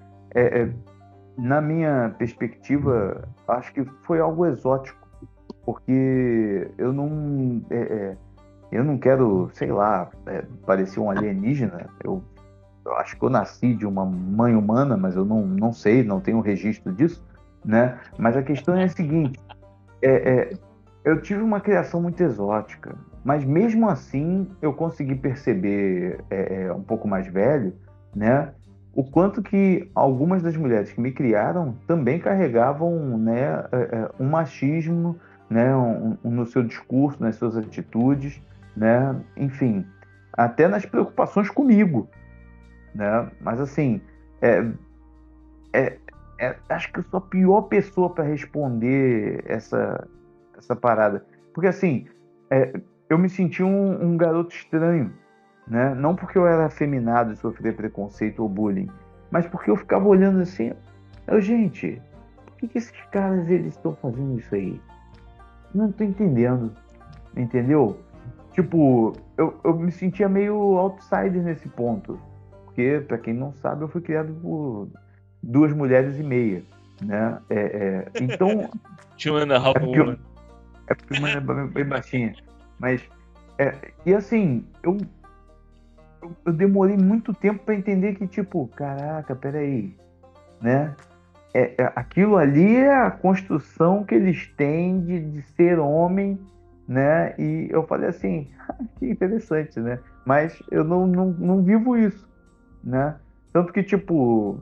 na minha perspectiva, acho que foi algo exótico, porque eu não quero, sei lá, parecer um alienígena. Eu acho que eu nasci de uma mãe humana, mas eu não sei, não tenho registro disso, né? Mas a questão é a seguinte: eu tive uma criação muito exótica, mas mesmo assim eu consegui perceber, um pouco mais velho, né? O quanto que algumas das mulheres que me criaram também carregavam, né, um machismo, né, no seu discurso, nas suas atitudes, né? Enfim, até nas preocupações comigo, né? Mas assim, acho que eu sou a pior pessoa para responder essa parada, porque assim, eu me senti um garoto estranho, né? Não porque eu era afeminado e sofria preconceito ou bullying, mas porque eu ficava olhando assim, gente, por que esses caras eles estão fazendo isso aí? Não tô entendendo, entendeu? Tipo, eu me sentia meio outsider nesse ponto, porque, pra quem não sabe, eu fui criado por 2,5 mulheres, né? Então... Two and a half woman. porque uma é bem baixinha. Mas, e assim, eu demorei muito tempo para entender que, tipo, caraca, peraí, né? Aquilo ali é a construção que eles têm de ser homem, né? E eu falei assim, que interessante, né? Mas eu não vivo isso, né? Tanto que, tipo,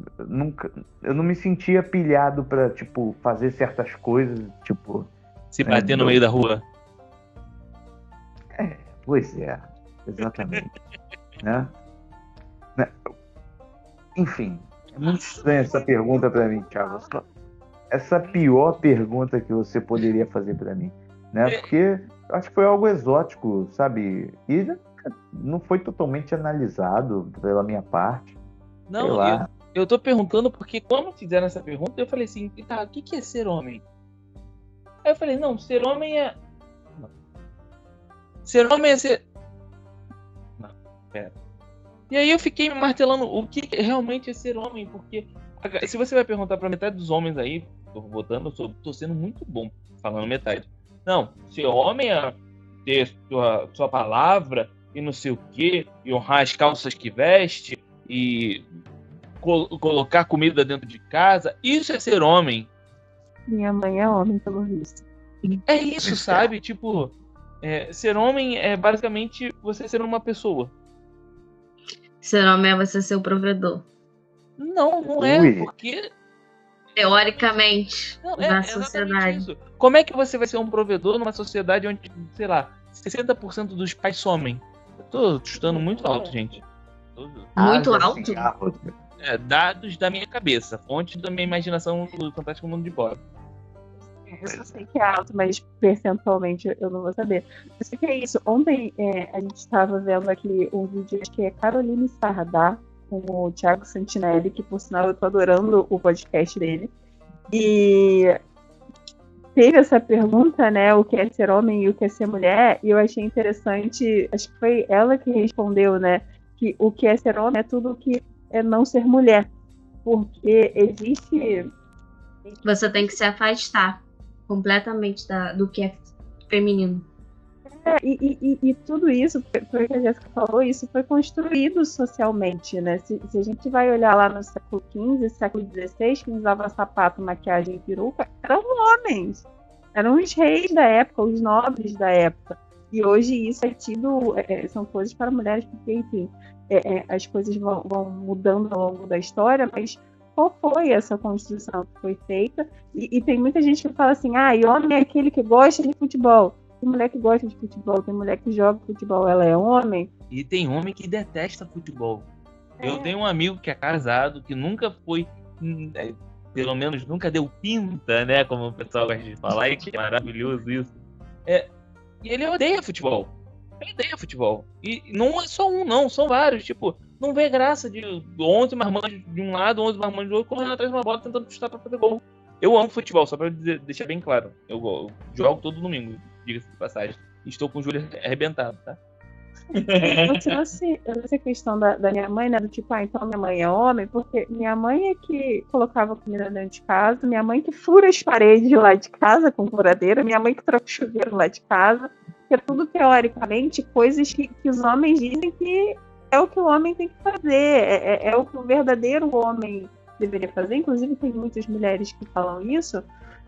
eu não me sentia pilhado para, tipo, fazer certas coisas, tipo... Se bater no meio da rua. Pois é, exatamente. Né? Enfim, é muito estranha essa pergunta para mim, Thiago. Essa pior pergunta que você poderia fazer para mim, né? Porque eu acho que foi algo exótico, sabe? E não foi totalmente analisado pela minha parte. Sei Não, lá. eu tô perguntando porque quando fizeram essa pergunta, eu falei assim, tá, o que é ser homem? Aí eu falei, não, ser homem é... Não. Ser homem é ser... Não, pera. E aí eu fiquei me martelando o que realmente é ser homem, porque se você vai perguntar pra metade dos homens aí, tô sendo muito bom falando metade. Não, ser homem é ter sua palavra e não sei o quê, e honrar as calças que veste, e colocar comida dentro de casa, isso é ser homem. Minha mãe é homem, pelo visto. É isso, sabe? Tipo, ser homem é basicamente você ser uma pessoa. Ser homem é você ser o provedor. Não é, porque... Teoricamente, Não, na sociedade. Isso. Como é que você vai ser um provedor numa sociedade onde, sei lá, 60% dos pais somem? Eu tô chutando muito alto, gente. Muito alto? Dados da minha cabeça, fonte da minha imaginação do Fantástico Mundo de Bob. Eu só sei que é alto, mas percentualmente eu não vou saber. Eu sei que é isso. Ontem a gente estava vendo aqui um vídeo, acho que é Caroline Sardá, com o Thiago Santinelli, que por sinal eu tô adorando o podcast dele. E teve essa pergunta, né, o que é ser homem e o que é ser mulher, e eu achei interessante, acho que foi ela que respondeu, né, que o que é ser homem é tudo o que é não ser mulher, porque existe... Você tem que se afastar completamente do que é feminino. E tudo isso, foi o que a Jéssica falou, isso foi construído socialmente, né? Se a gente vai olhar lá no século XV, século XVI, quem usava sapato, maquiagem e peruca, eram homens. Eram os reis da época, os nobres da época. E hoje isso é tido, são coisas para mulheres, porque, enfim, as coisas vão mudando ao longo da história, mas qual foi essa construção que foi feita. E tem muita gente que fala assim, e homem é aquele que gosta de futebol. Tem mulher que gosta de futebol, tem mulher que joga futebol, ela é homem. E tem homem que detesta futebol. Eu tenho um amigo que é casado, que nunca foi, pelo menos nunca deu pinta, né? Como o pessoal gosta de falar, e que é maravilhoso isso. E ele odeia futebol. Ele odeia futebol. E não é só um, não, são vários. Tipo, não vê graça de 11 marmanjos de um lado, 11 marmanjos do outro, correndo atrás de uma bola, tentando chutar pra fazer gol. Eu amo futebol, só pra deixar bem claro. Eu jogo todo domingo, diga-se de passagem. Estou com o Júlio arrebentado, tá? Essa questão da minha mãe, né? Do tipo, então minha mãe é homem, porque minha mãe é que colocava comida dentro de casa, minha mãe que fura as paredes lá de casa com furadeira, minha mãe que troca o chuveiro lá de casa, que é tudo teoricamente coisas que os homens dizem que é o que o homem tem que fazer, é o que o verdadeiro homem deveria fazer. Inclusive tem muitas mulheres que falam isso,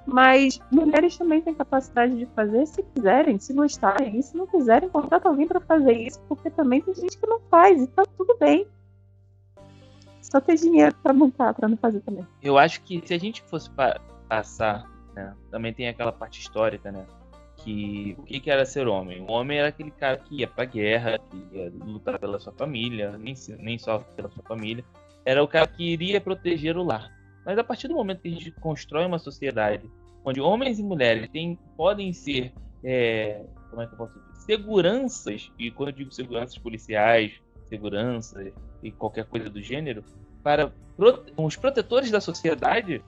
mas mulheres também têm capacidade de fazer se quiserem, se gostarem, e se não quiserem, contrata alguém para fazer isso, porque também tem gente que não faz, e tá tudo bem. Só ter dinheiro para montar, para não fazer também. Eu acho que se a gente fosse passar, né, também tem aquela parte histórica, né, que o que era ser homem? O homem era aquele cara que ia pra guerra, que ia lutar pela sua família, nem só pela sua família, era o cara que iria proteger o lar. Mas a partir do momento que a gente constrói uma sociedade onde homens e mulheres podem ser, como é que eu posso dizer? Seguranças, e quando eu digo seguranças policiais, seguranças e qualquer coisa do gênero, para os protetores da sociedade,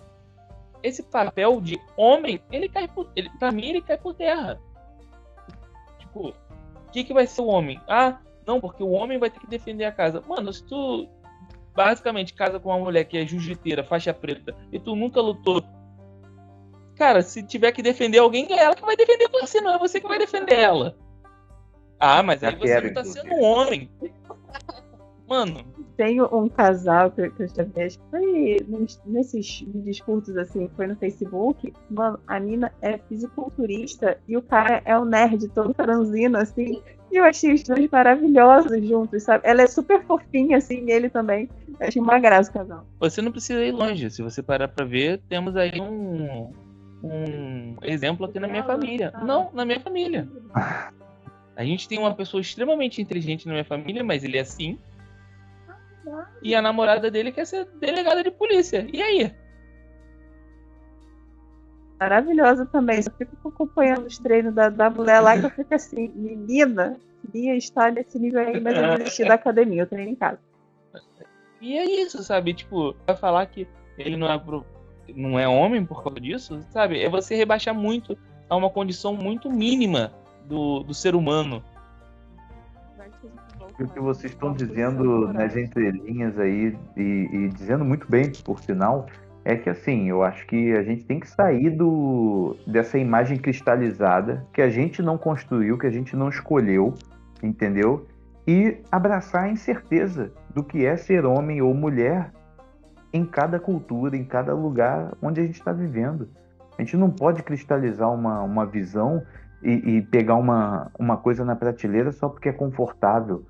esse papel de homem, pra mim, ele cai por terra. Tipo, o que vai ser o homem? Não, porque o homem vai ter que defender a casa. Mano, se tu basicamente casa com uma mulher que é jiu-jiteira, faixa preta, e tu nunca lutou, cara, se tiver que defender alguém, é ela que vai defender você, não é você que vai defender ela. Mas aí você não tá sendo um homem. Mano. Tem um casal que eu já vi, acho que foi nesses vídeos curtos, assim, foi no Facebook. Mano, a mina é fisiculturista e o cara é um nerd todo franzino, assim. E eu achei os dois maravilhosos juntos, sabe? Ela é super fofinha, assim, e ele também. Eu achei uma graça o casal. Você não precisa ir longe. Se você parar pra ver, temos aí um exemplo aqui na minha família. Não, na minha família. A gente tem uma pessoa extremamente inteligente na minha família, mas ele é assim. E a namorada dele quer ser delegada de polícia. E aí? Maravilhosa também. Só fico acompanhando os treinos da mulher lá que eu fico assim, menina, queria estar nesse nível aí, mas eu desisti da academia, eu treino em casa. E é isso, sabe? Tipo, vai falar que ele não é homem por causa disso, sabe? É você rebaixar muito a uma condição muito mínima do ser humano. O que vocês estão dizendo nas entrelinhas aí, e dizendo muito bem, por sinal, é que assim, eu acho que a gente tem que sair dessa imagem cristalizada que a gente não construiu, que a gente não escolheu, entendeu? E abraçar a incerteza do que é ser homem ou mulher em cada cultura, em cada lugar onde a gente está vivendo. A gente não pode cristalizar uma visão e pegar uma coisa na prateleira só porque é confortável.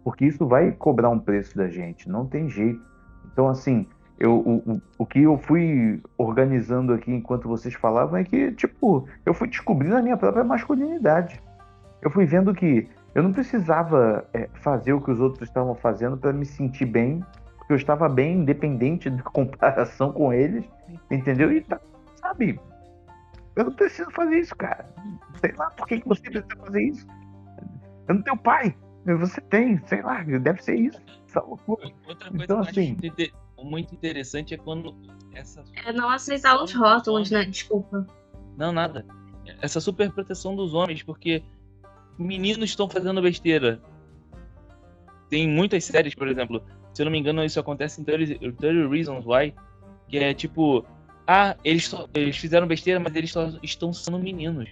Porque isso vai cobrar um preço da gente, não tem jeito. Então, assim, o que eu fui organizando aqui enquanto vocês falavam é que, tipo, eu fui descobrindo a minha própria masculinidade. Eu fui vendo que eu não precisava fazer o que os outros estavam fazendo para me sentir bem, porque eu estava bem, independente da comparação com eles, entendeu? E, sabe, eu não preciso fazer isso, cara. Sei lá por que você precisa fazer isso. Eu não tenho pai. Você tem, sei lá, deve ser isso. Essa loucura. Outra coisa então, que assim, eu acho muito interessante é quando É não aceitar os rótulos, né? Desculpa. Não, nada. Essa super proteção dos homens, porque meninos estão fazendo besteira. Tem muitas séries, por exemplo, se eu não me engano, isso acontece em 30 Reasons Why, que é tipo, eles fizeram besteira, mas eles só estão sendo meninos.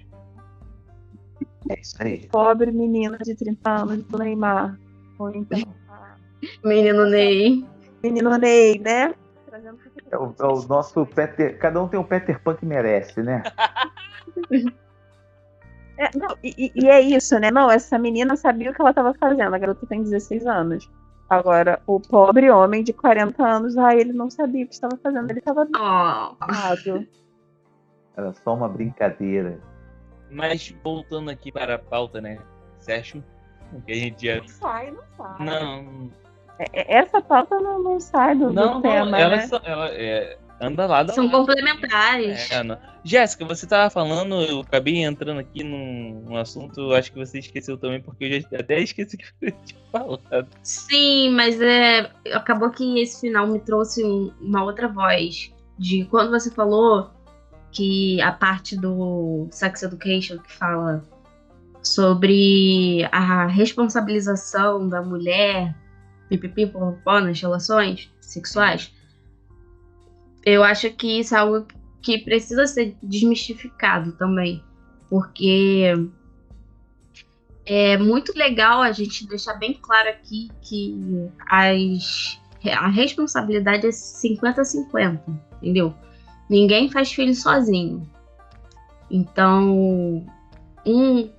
é isso aí. Pobre menina de 30 anos do Neymar. Ou então, Menino Ney. menino Ney, né? É o nosso Peter. Cada um tem o Peter Pan que merece, né? Não, e é isso, né? Não, essa menina sabia o que ela estava fazendo. A garota tem 16 anos. Agora, o pobre homem de 40 anos, ele não sabia o que estava fazendo, ele estava Oh. errado. Era só uma brincadeira. Mas voltando aqui para a pauta, né? Você acha que a gente já... Não sai. Não, Essa pauta não sai do tema, ela, né? ela anda lá da São complementares. Jéssica, você tava falando, eu acabei entrando aqui num assunto, acho que você esqueceu também, porque eu já até esqueci que você tinha falado. Sim, mas acabou que esse final me trouxe uma outra voz. De quando você falou que a parte do Sex Education que fala sobre a responsabilização da mulher pipipipopó nas relações sexuais, eu acho que isso é algo que precisa ser desmistificado também, porque é muito legal a gente deixar bem claro aqui que a responsabilidade é 50-50, entendeu? Ninguém faz filho sozinho. Então,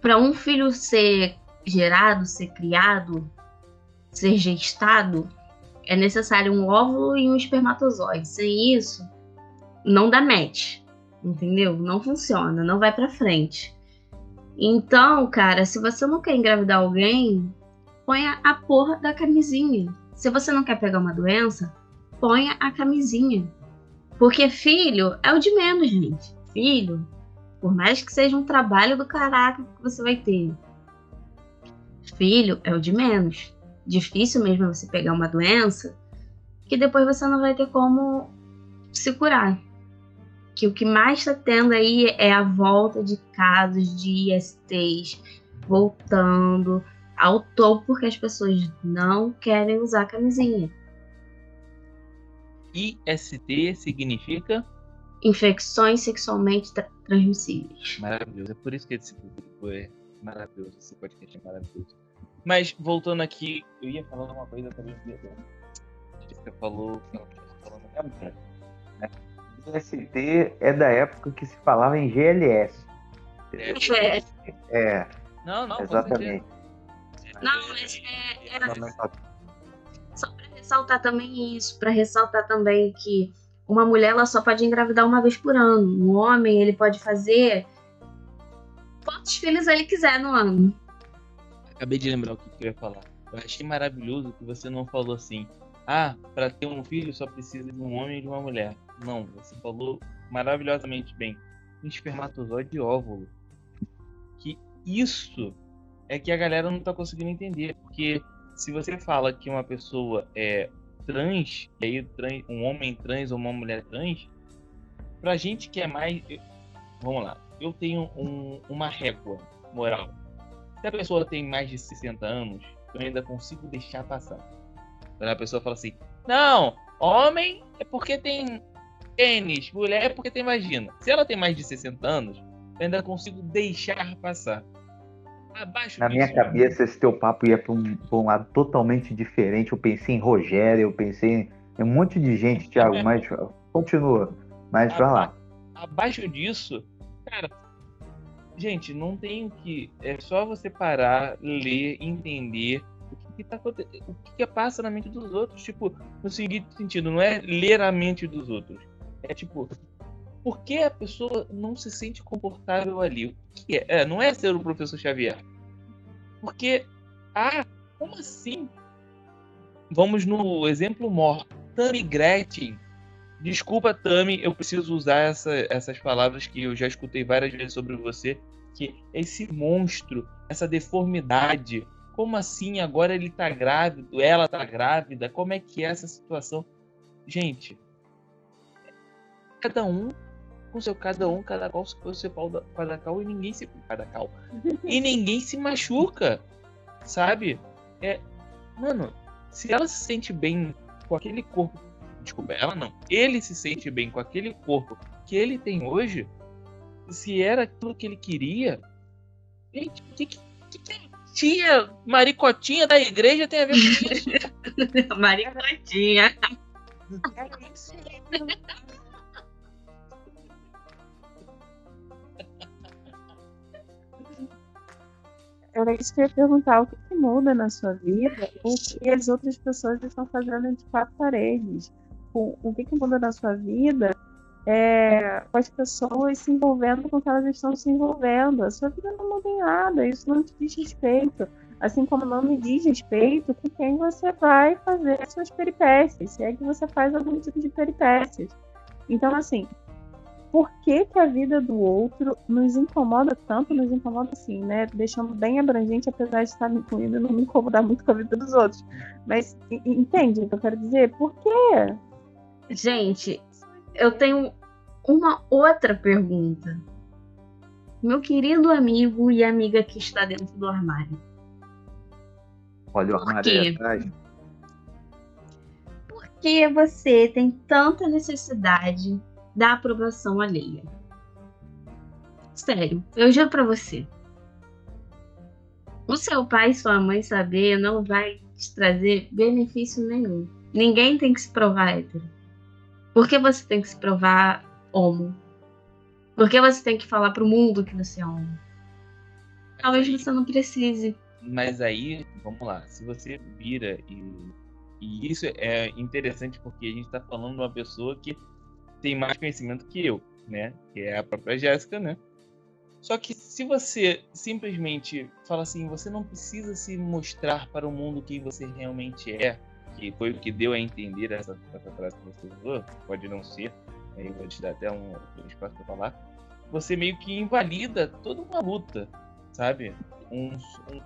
para um filho ser gerado, ser criado, ser gestado, é necessário um óvulo e um espermatozoide. Sem isso, não dá match, entendeu? Não funciona, não vai pra frente. Então, cara, se você não quer engravidar alguém, ponha a porra da camisinha. Se você não quer pegar uma doença, ponha a camisinha. Porque filho é o de menos, gente. Filho, por mais que seja um trabalho do caraca que você vai ter, filho é o de menos. Difícil mesmo você pegar uma doença que depois você não vai ter como se curar. Que o que mais está tendo aí é a volta de casos de ISTs voltando ao topo porque as pessoas não querem usar camisinha. IST significa? Infecções sexualmente transmissíveis. Maravilhoso, é por isso que esse público é maravilhoso, esse podcast é maravilhoso. Mas, voltando aqui, eu ia falar uma coisa também. Você falou que ela estava falando. IST é da época que se falava em GLS. Não, Exatamente. Não, mas só para ressaltar também isso, para ressaltar também que uma mulher ela só pode engravidar uma vez por ano. Um homem ele pode fazer quantos filhos ele quiser no ano. Acabei de lembrar o que eu ia falar. Eu achei maravilhoso que você não falou assim: para ter um filho só precisa de um homem e de uma mulher. Não, você falou maravilhosamente bem. Um espermatozoide e óvulo. Que isso é que a galera não tá conseguindo entender. Porque se você fala que uma pessoa é trans, e aí um homem trans ou uma mulher trans, pra gente que é mais... Vamos lá. Eu tenho uma régua moral. Se a pessoa tem mais de 60 anos, eu ainda consigo deixar passar. Quando a pessoa fala assim: não, homem é porque tem pênis, mulher é porque tem vagina. Se ela tem mais de 60 anos, eu ainda consigo deixar passar. Abaixo Na minha cabeça, esse teu papo ia para um lado totalmente diferente. Eu pensei em Rogério, eu pensei em um monte de gente, Thiago, mas continua. Mas vai lá. Abaixo disso, cara, gente, não tem o que... É só você parar, ler, entender o que tá acontecendo, o que passa na mente dos outros. Tipo, no seguinte sentido, não é ler a mente dos outros. É tipo, por que a pessoa não se sente confortável ali? O que é? Não é ser o professor Xavier. Porque, como assim? Vamos no exemplo maior. Tammy Gretchen. Desculpa, Tammy, eu preciso usar essas palavras que eu já escutei várias vezes sobre você. Que esse monstro, essa deformidade, como assim agora ele tá grávido, ela tá grávida? Como é que é essa situação? Gente, cada um com seu cada qual com seu pau cada cal e ninguém se cada cal. E ninguém se machuca, sabe? Mano, se ela se sente bem com aquele corpo, desculpa, ela não, ele se sente bem com aquele corpo que ele tem hoje, se era aquilo que ele queria, gente, o que a tia maricotinha da igreja tem a ver com isso? Maricotinha. era isso que eu ia perguntar. O que muda na sua vida? O que as outras pessoas estão fazendo entre quatro paredes? O que muda na sua vida com as pessoas se envolvendo com o que elas estão se envolvendo? A sua vida não muda em nada, isso não te diz respeito. Assim como não me diz respeito com quem você vai fazer as suas peripécias, se é que você faz algum tipo de peripécias. Então, assim, por que a vida do outro nos incomoda tanto, nos incomoda assim, né? Deixando bem abrangente, apesar de estar me incluindo e não me incomodar muito com a vida dos outros. Mas entende o que eu quero dizer? Por quê? Gente, eu tenho uma outra pergunta. Meu querido amigo e amiga que está dentro do armário. Olha o armário aí atrás. Por que você tem tanta necessidade da aprovação alheia? Sério, eu juro pra você. O seu pai e sua mãe saber não vai te trazer benefício nenhum. Ninguém tem que se provar hétero. Por que você tem que se provar homo? Por que você tem que falar pro mundo que você é homo? Talvez você não precise. Mas aí, vamos lá, se você vira e isso é interessante porque a gente tá falando de uma pessoa que tem mais conhecimento que eu, né? Que é a própria Jéssica, né? Só que se você simplesmente fala assim, você não precisa se mostrar para o mundo quem você realmente é, que foi o que deu a entender essa frase que você usou, pode não ser, aí eu vou te dar até um espaço para falar, você meio que invalida toda uma luta, sabe?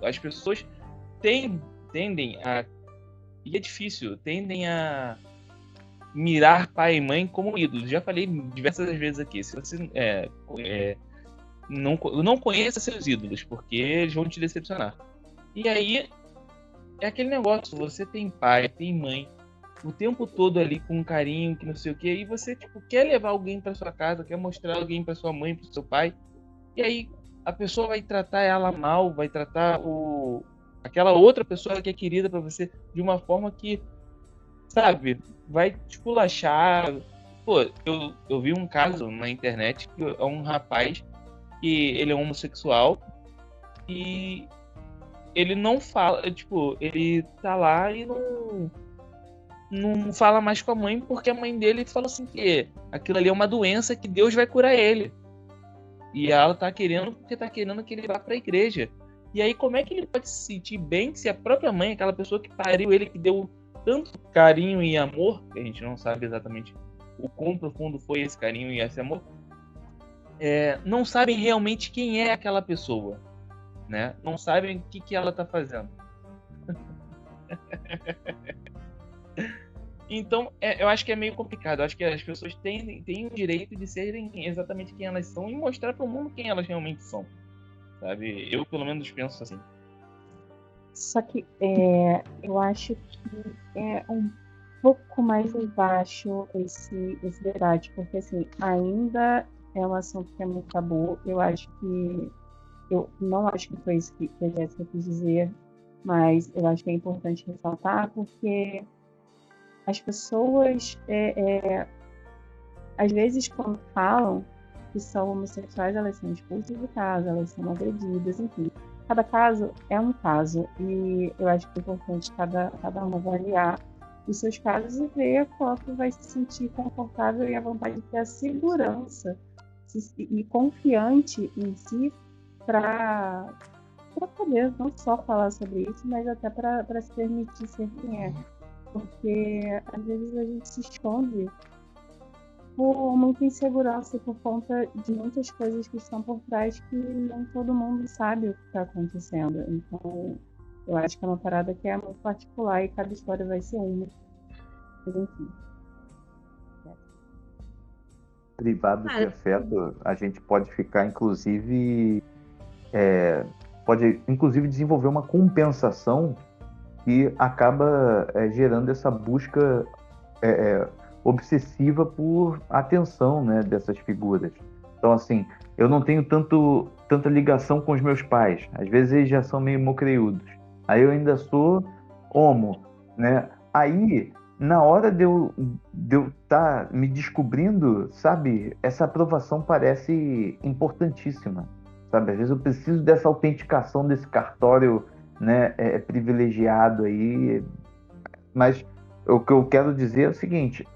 As pessoas tendem a, e é difícil, tendem a mirar pai e mãe como ídolos. Já falei diversas vezes aqui, se você não conheça seus ídolos, porque eles vão te decepcionar. E aí, é aquele negócio, você tem pai, tem mãe, o tempo todo ali com carinho, que não sei o que, e você quer levar alguém para sua casa, quer mostrar alguém para sua mãe, para seu pai, e aí a pessoa vai tratar ela mal, vai tratar aquela outra pessoa que é querida para você de uma forma que, sabe, vai esculachar. Pô, eu vi um caso na internet que é um rapaz que ele é homossexual e ele não fala, ele tá lá e não fala mais com a mãe porque a mãe dele falou assim que aquilo ali é uma doença que Deus vai curar ele. E ela tá querendo porque tá querendo que ele vá pra igreja. E aí como é que ele pode se sentir bem se a própria mãe, aquela pessoa que pariu ele, que deu tanto carinho e amor, que a gente não sabe exatamente o quão profundo foi esse carinho e esse amor, não sabem realmente quem é aquela pessoa, né? Não sabem o que ela tá fazendo. Então, eu acho que é meio complicado. Eu acho que as pessoas têm o direito de serem exatamente quem elas são e mostrar para o mundo quem elas realmente são, sabe? Eu, pelo menos, penso assim. Só que eu acho que é um pouco mais embaixo esse debate, porque assim, ainda é um assunto que é muito tabu. Eu não acho que foi isso que a Jéssica quis dizer, mas eu acho que é importante ressaltar, porque as pessoas, às vezes, quando falam que são homossexuais, elas são expulsas de casa, elas são agredidas, enfim. Cada caso é um caso, e eu acho que é importante cada um avaliar os seus casos e ver qual que vai se sentir confortável e à vontade de ter a segurança e confiante em si para poder não só falar sobre isso, mas até para se permitir ser quem é. Porque às vezes a gente se esconde por muita insegurança e por conta de muitas coisas que estão por trás que nem todo mundo sabe o que está acontecendo. Então, eu acho que é uma parada que é muito particular e cada história vai ser uma. Mas, enfim. Privado de afeto, a gente pode ficar, inclusive, pode inclusive desenvolver uma compensação que acaba gerando essa busca obsessiva por atenção, né, dessas figuras. Então, assim, eu não tenho tanta ligação com os meus pais. Às vezes eles já são meio mocreiudos. Aí eu ainda sou homo, né? Aí, na hora de eu estar me descobrindo, sabe, essa aprovação parece importantíssima. sabe? Às vezes eu preciso dessa autenticação desse cartório, né, privilegiado aí. Mas o que eu quero dizer é o seguinte: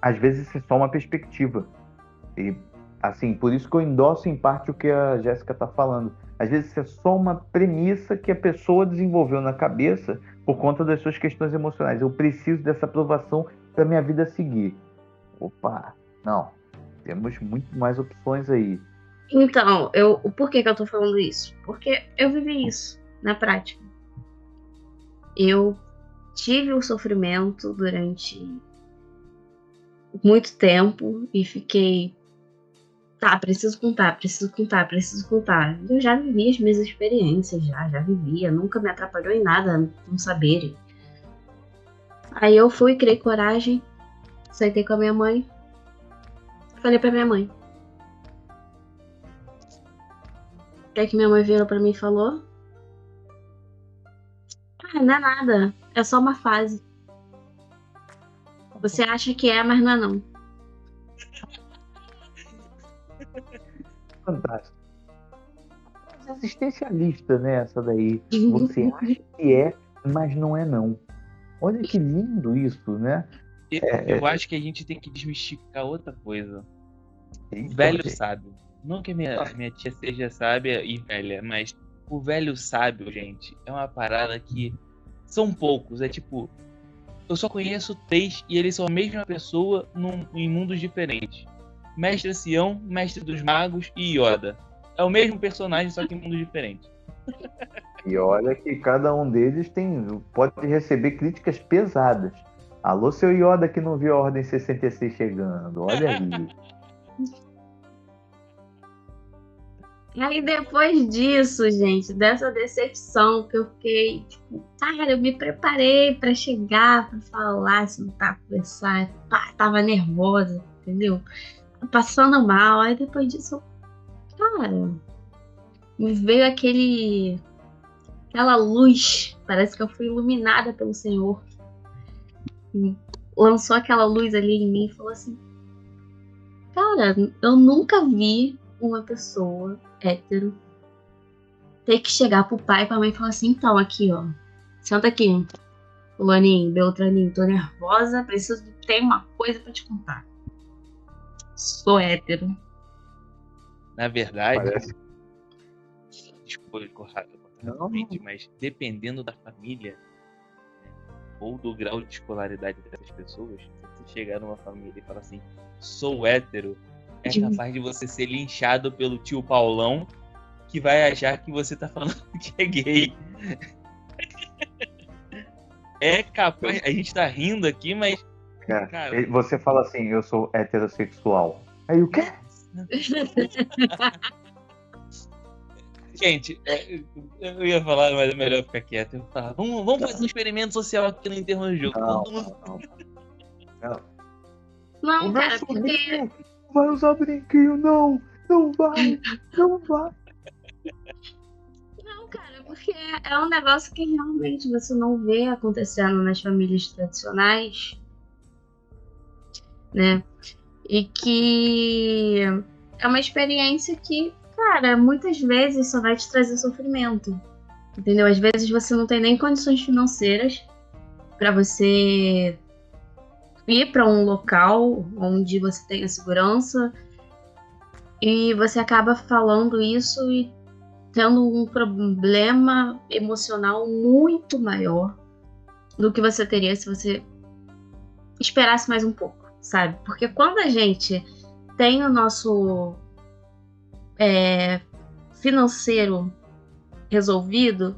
às vezes isso é só uma perspectiva. E, assim, por isso que eu endosso em parte o que a Jéssica está falando. Às vezes isso é só uma premissa que a pessoa desenvolveu na cabeça por conta das suas questões emocionais. Eu preciso dessa aprovação para minha vida seguir. Opa, não. Temos muito mais opções aí. Então, por que eu tô falando isso? Porque eu vivi isso na prática. Eu tive o sofrimento durante muito tempo e fiquei... Tá, preciso contar. Eu já vivi as minhas experiências, já vivia. Nunca me atrapalhou em nada não saberem. Aí eu fui, criei coragem, sentei com a minha mãe, falei pra minha mãe. O que minha mãe virou pra mim e falou? Ah, não é nada, é só uma fase. Você acha que é, mas não é não. Fantástico. Existencialista, né? Essa daí. Você acha que é, mas não é não. Olha que lindo isso, né? Eu acho que a gente tem que desmistificar outra coisa. Eita, Velho gente. sábio. Não que minha tia seja sábia e velha, mas o velho sábio, gente, é uma parada que são poucos. É tipo, eu só conheço 3 e eles são a mesma pessoa em mundos diferentes. Mestre Ancião, Mestre dos Magos e Yoda. É o mesmo personagem, só que em mundos diferentes. E olha que cada um deles pode receber críticas pesadas. Alô, seu Yoda que não viu a Ordem 66 chegando. Olha aí. Aí depois disso, gente, dessa decepção que eu fiquei, tipo, cara, eu me preparei pra chegar, pra falar, sentar, conversar, tava nervosa, entendeu? Passando mal, aí depois disso, cara, me veio aquela luz, parece que eu fui iluminada pelo Senhor, e lançou aquela luz ali em mim e falou assim, cara, eu nunca vi uma pessoa hétero ter que chegar pro pai e pra mãe e falar assim, então, aqui, ó, senta aqui, fulaninho, beltraninho, tô nervosa, ter uma coisa pra te contar. Sou hétero. Na verdade, Parece. desculpa cortar totalmente, mas dependendo da família, né, ou do grau de escolaridade dessas pessoas, se você chegar numa família e falar assim, sou hétero, é capaz de você ser linchado pelo tio Paulão, que vai achar que você tá falando que é gay. É capaz, a gente tá rindo aqui, mas cara, Você fala assim, eu sou heterossexual. Aí o quê? gente, eu ia falar, mas é melhor ficar quieto. Eu falava, vamos fazer um experimento social aqui no Enterro do Jogo. Não, cara, porque... Não vai usar brinquinho, não. Não vai. Não vai. Não, cara, porque é um negócio que realmente você não vê acontecendo nas famílias tradicionais, né? E que é uma experiência que, cara, muitas vezes só vai te trazer sofrimento, entendeu? Às vezes você não tem nem condições financeiras para você ir para um local onde você tenha segurança e você acaba falando isso e tendo um problema emocional muito maior do que você teria se você esperasse mais um pouco, sabe? Porque quando a gente tem o nosso financeiro resolvido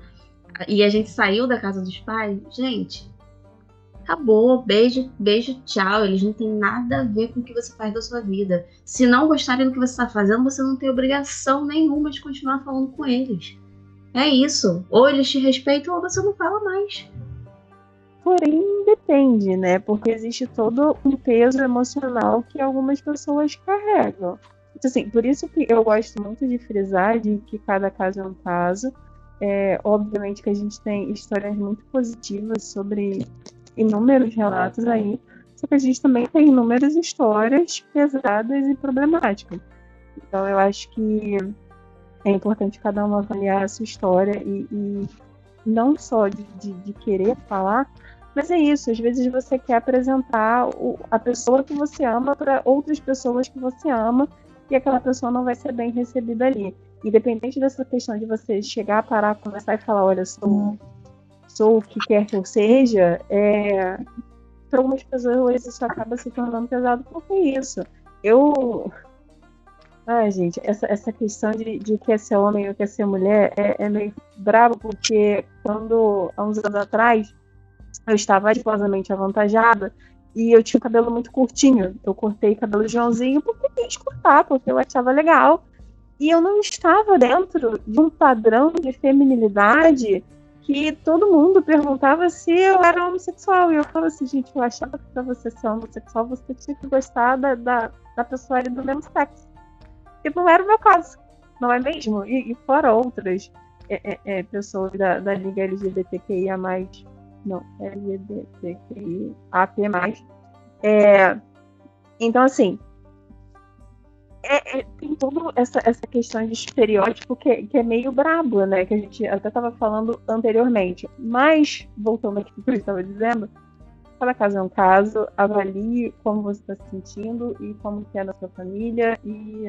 e a gente saiu da casa dos pais, gente, acabou, beijo, tchau. Eles não têm nada a ver com o que você faz da sua vida. Se não gostarem do que você está fazendo, você não tem obrigação nenhuma de continuar falando com eles. É isso. Ou eles te respeitam ou você não fala mais. Porém, depende, né? Porque existe todo um peso emocional que algumas pessoas carregam. Então, assim, por isso que eu gosto muito de frisar de que cada caso é um caso. Obviamente que a gente tem histórias muito positivas sobre inúmeros relatos aí, só que a gente também tem inúmeras histórias pesadas e problemáticas. Então eu acho que é importante cada um avaliar a sua história e não só de querer falar, mas é isso, às vezes você quer apresentar a pessoa que você ama para outras pessoas que você ama e aquela pessoa não vai ser bem recebida ali. Independente dessa questão de você chegar, parar, conversar e falar, olha, sou o que quer que eu seja, para algumas pessoas isso acaba se tornando pesado porque é isso. Ai, gente, essa questão de quer ser homem ou quer ser mulher é meio brabo, porque há uns anos atrás, eu estava adiposamente avantajada e eu tinha o cabelo muito curtinho. Eu cortei cabelo Joãozinho porque quis cortar, porque eu achava legal. E eu não estava dentro de um padrão de feminilidade que todo mundo perguntava se eu era homossexual. E eu falava assim, gente, eu achava que para você ser homossexual você tinha que gostar da pessoa ali do mesmo sexo. E não era o meu caso, não é mesmo? E fora outras pessoas da Liga LGBTQIA+, não, LGBTQIAP+. Então, assim, tem toda essa questão de estereótipo que é meio brabo, né? Que a gente até estava falando anteriormente. Mas, voltando aqui para o que eu estava dizendo, cada caso é um caso, avalie como você está se sentindo e como que é na sua família. E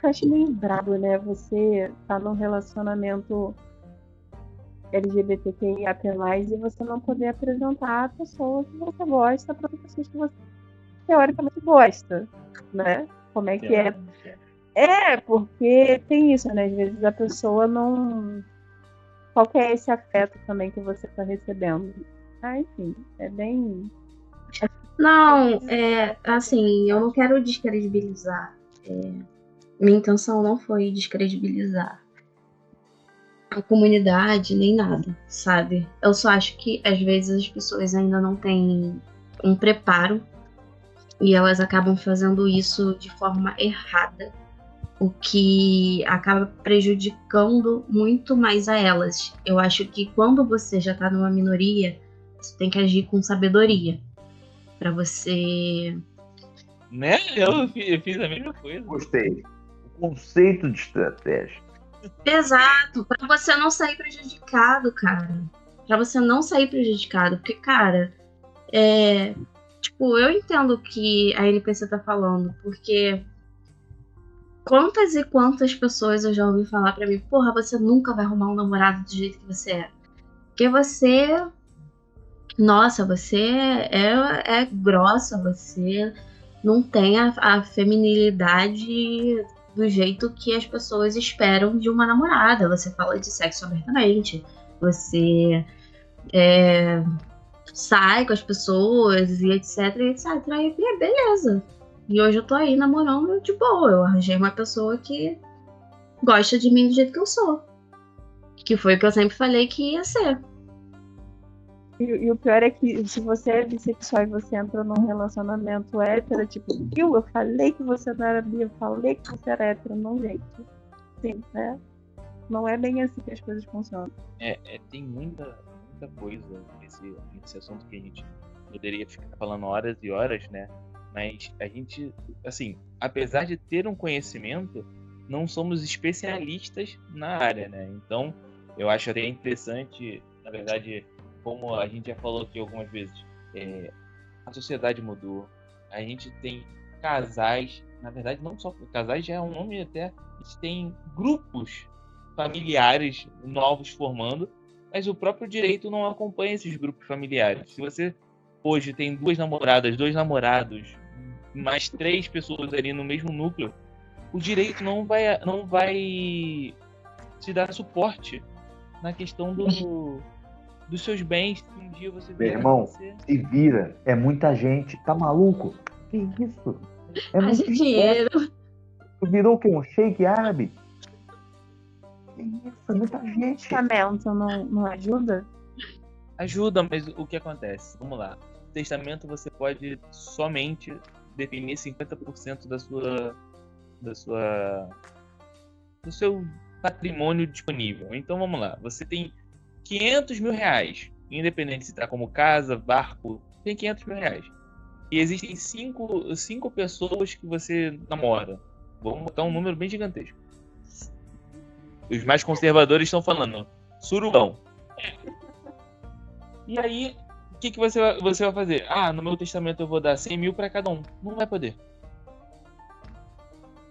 eu acho meio brabo, né? Você tá num relacionamento LGBTQIAP+, e você não poder apresentar a pessoa que você gosta para as pessoas que você teoricamente gosta, né? Como é que é? Porque tem isso, né? Às vezes a pessoa não... Qual que é esse afeto também que você está recebendo? Enfim, é bem... Não, assim, eu não quero descredibilizar. Minha intenção não foi descredibilizar a comunidade, nem nada, sabe? Eu só acho que, às vezes, as pessoas ainda não têm um preparo e elas acabam fazendo isso de forma errada, o que acaba prejudicando muito mais a elas. Eu acho que quando você já tá numa minoria, você tem que agir com sabedoria pra você... Né? Eu fiz a mesma coisa. Gostei. O conceito de estratégia. Exato, pra você não sair prejudicado, cara. Pra você não sair prejudicado, porque, cara, tipo, eu entendo o que a NPC tá falando, porque quantas e quantas pessoas eu já ouvi falar pra mim, porra, você nunca vai arrumar um namorado do jeito que você é. Porque você... Nossa, você é grossa, você não tem a feminilidade do jeito que as pessoas esperam de uma namorada. Você fala de sexo abertamente, você sai com as pessoas e etc, etc. E beleza. E hoje eu tô aí namorando de boa. Eu arranjei uma pessoa que gosta de mim do jeito que eu sou. Que foi o que eu sempre falei que ia ser. E o pior é que se você é bissexual e você entra num relacionamento hétero, tipo, eu falei que você não era bi, eu falei que você era hétero, não, gente. Sim, né? Não é bem assim que as coisas funcionam. Tem muita coisa nesse assunto que a gente poderia ficar falando horas e horas, né? Mas a gente, assim, apesar de ter um conhecimento, não somos especialistas na área, né? Então, eu acho até interessante, na verdade, como a gente já falou aqui algumas vezes, a sociedade mudou, a gente tem casais, na verdade não só casais, já é um nome até, a gente tem grupos familiares novos formando, mas o próprio direito não acompanha esses grupos familiares. Se você hoje tem 2 namoradas, 2 namorados, mais 3 pessoas ali no mesmo núcleo, o direito não vai te dar suporte na questão dos seus bens. Um dia você Meu irmão, se vira. É muita gente. Tá maluco? Que isso? É muito dinheiro. Tu virou o quê? Um sheik árabe? Que isso? É muita gente. O testamento não ajuda? Ajuda, mas o que acontece? Vamos lá. No testamento você pode somente definir 50% do seu patrimônio disponível. Então vamos lá. Você tem 500 mil reais, independente se está como casa, barco, tem 500 mil reais. E existem 5 pessoas que você namora. Vamos botar um número bem gigantesco. Os mais conservadores estão falando surubão. E aí, o que você vai fazer? Ah, no meu testamento eu vou dar 100 mil para cada um. Não vai poder.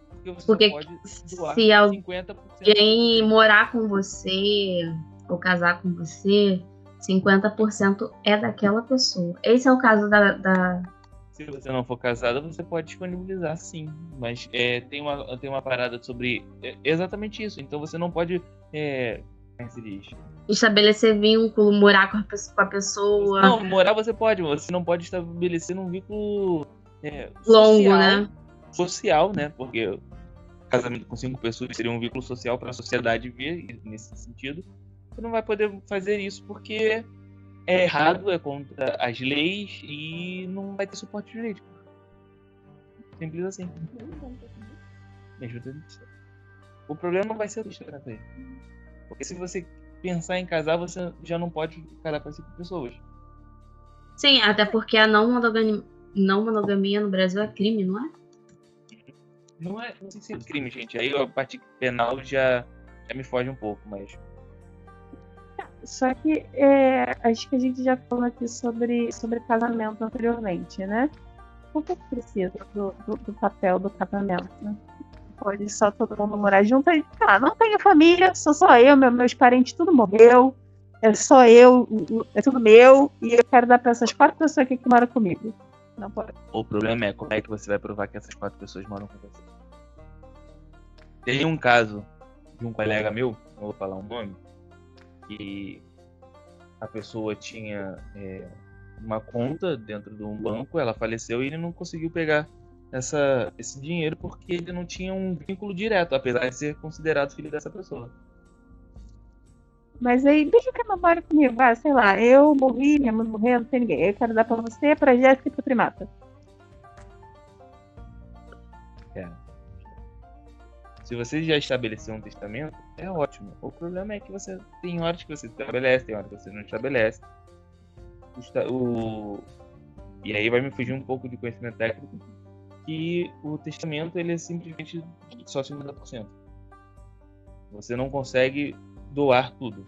Porque você Porque só pode doar se 50%. alguém morar com você ou casar com você, 50% é daquela pessoa. Esse é o caso da... Se você não for casado, você pode disponibilizar, sim. Mas tem uma parada sobre exatamente isso. Então você não pode... como se diz? estabelecer vínculo, morar com a pessoa. Não, morar você pode. Você não pode estabelecer um vínculo longo, social, né? Social, né? Porque casamento com 5 pessoas seria um vínculo social para a sociedade ver nesse sentido. Você não vai poder fazer isso porque é errado, é contra as leis e não vai ter suporte jurídico. Simples assim. O problema não vai ser o testamento aí. Porque se você pensar em casar, você já não pode casar com 5 pessoas. Sim, até porque a não monogamia no Brasil é crime, não é? Não sei se é crime, gente. Aí a parte penal já me foge um pouco, mas... Só que acho que a gente já falou aqui sobre casamento anteriormente, né? Por que precisa do papel do casamento? Né? Pode só todo mundo morar junto e não tenho família, sou só eu, meus parentes tudo morreu, é só eu, é tudo meu, e eu quero dar para essas 4 pessoas aqui que moram comigo. Não pode. O problema é como é que você vai provar que essas 4 pessoas moram com você. Tem um caso de um colega meu, não vou falar o nome, que a pessoa tinha uma conta dentro de um banco, ela faleceu e ele não conseguiu pegar esse dinheiro porque ele não tinha um vínculo direto, apesar de ser considerado filho dessa pessoa. Mas aí, deixa que a memória comigo, sei lá, eu morri, minha mãe morreu, não tem ninguém. Eu quero dar pra você, pra Jéssica e pro Primata. Se você já estabeleceu um testamento, é ótimo. O problema é que você tem horas que você estabelece, tem horas que você não estabelece. E aí vai me fugir um pouco de conhecimento técnico, que o testamento ele é simplesmente só 50%. Você não consegue doar tudo.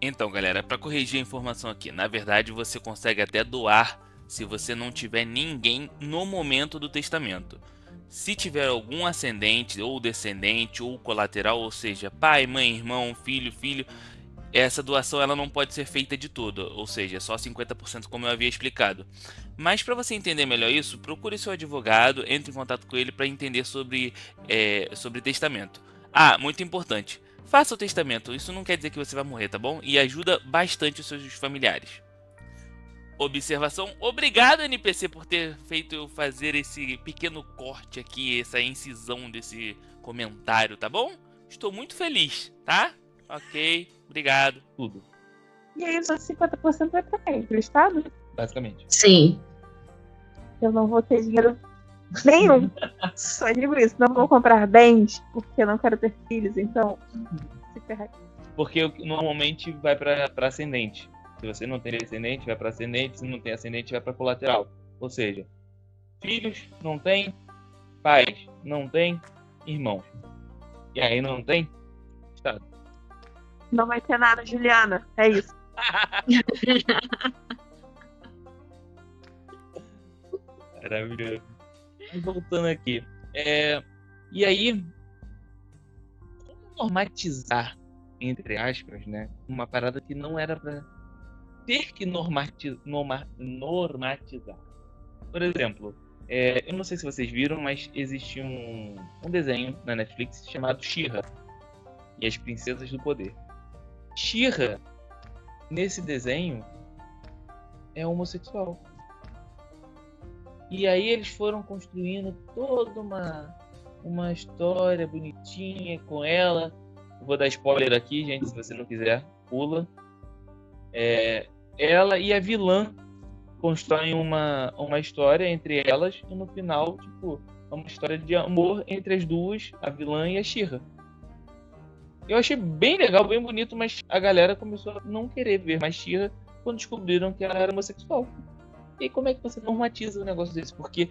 Então, galera, para corrigir a informação aqui, na verdade você consegue até doar se você não tiver ninguém no momento do testamento. Se tiver algum ascendente ou descendente ou colateral, ou seja, pai, mãe, irmão, filho, essa doação ela não pode ser feita de toda, ou seja, só 50% como eu havia explicado. Mas para você entender melhor isso, procure seu advogado, entre em contato com ele para entender sobre testamento. Ah, muito importante, faça o testamento, isso não quer dizer que você vai morrer, tá bom? E ajuda bastante os seus familiares. Observação, obrigado NPC por ter feito eu fazer esse pequeno corte aqui, essa incisão desse comentário, tá bom? Estou muito feliz, tá? Ok, obrigado. Tudo, E aí, os outros 50% vai pra quem? Pro Estado? basicamente. Sim. Eu não vou ter dinheiro nenhum. Só digo isso. Não vou comprar bens, porque eu não quero ter filhos, então... se ferrar. Porque normalmente vai para ascendente. Se você não tem descendente, vai para ascendente. Se não tem ascendente, vai para colateral. Ou seja, filhos não tem, pais não tem, irmãos. E aí não tem Estado. Não vai ter nada, Juliana. É isso. Maravilhoso. Mas voltando aqui. E aí, como normatizar, entre aspas, né? Uma parada que não era para ter que normatizar. Por exemplo, eu não sei se vocês viram, mas existe um desenho na Netflix chamado She-Ra e as Princesas do Poder. She-Ra, nesse desenho, é homossexual. E aí eles foram construindo toda uma história bonitinha com ela. Vou dar spoiler aqui, gente, se você não quiser, pula. Ela e a vilã constroem uma história entre elas e no final, tipo, é uma história de amor entre as duas, a vilã e a She-Ra. Eu achei bem legal, bem bonito, mas a galera começou a não querer ver mais She-Ra quando descobriram que ela era homossexual. E aí, como é que você normatiza um negócio desse? Porque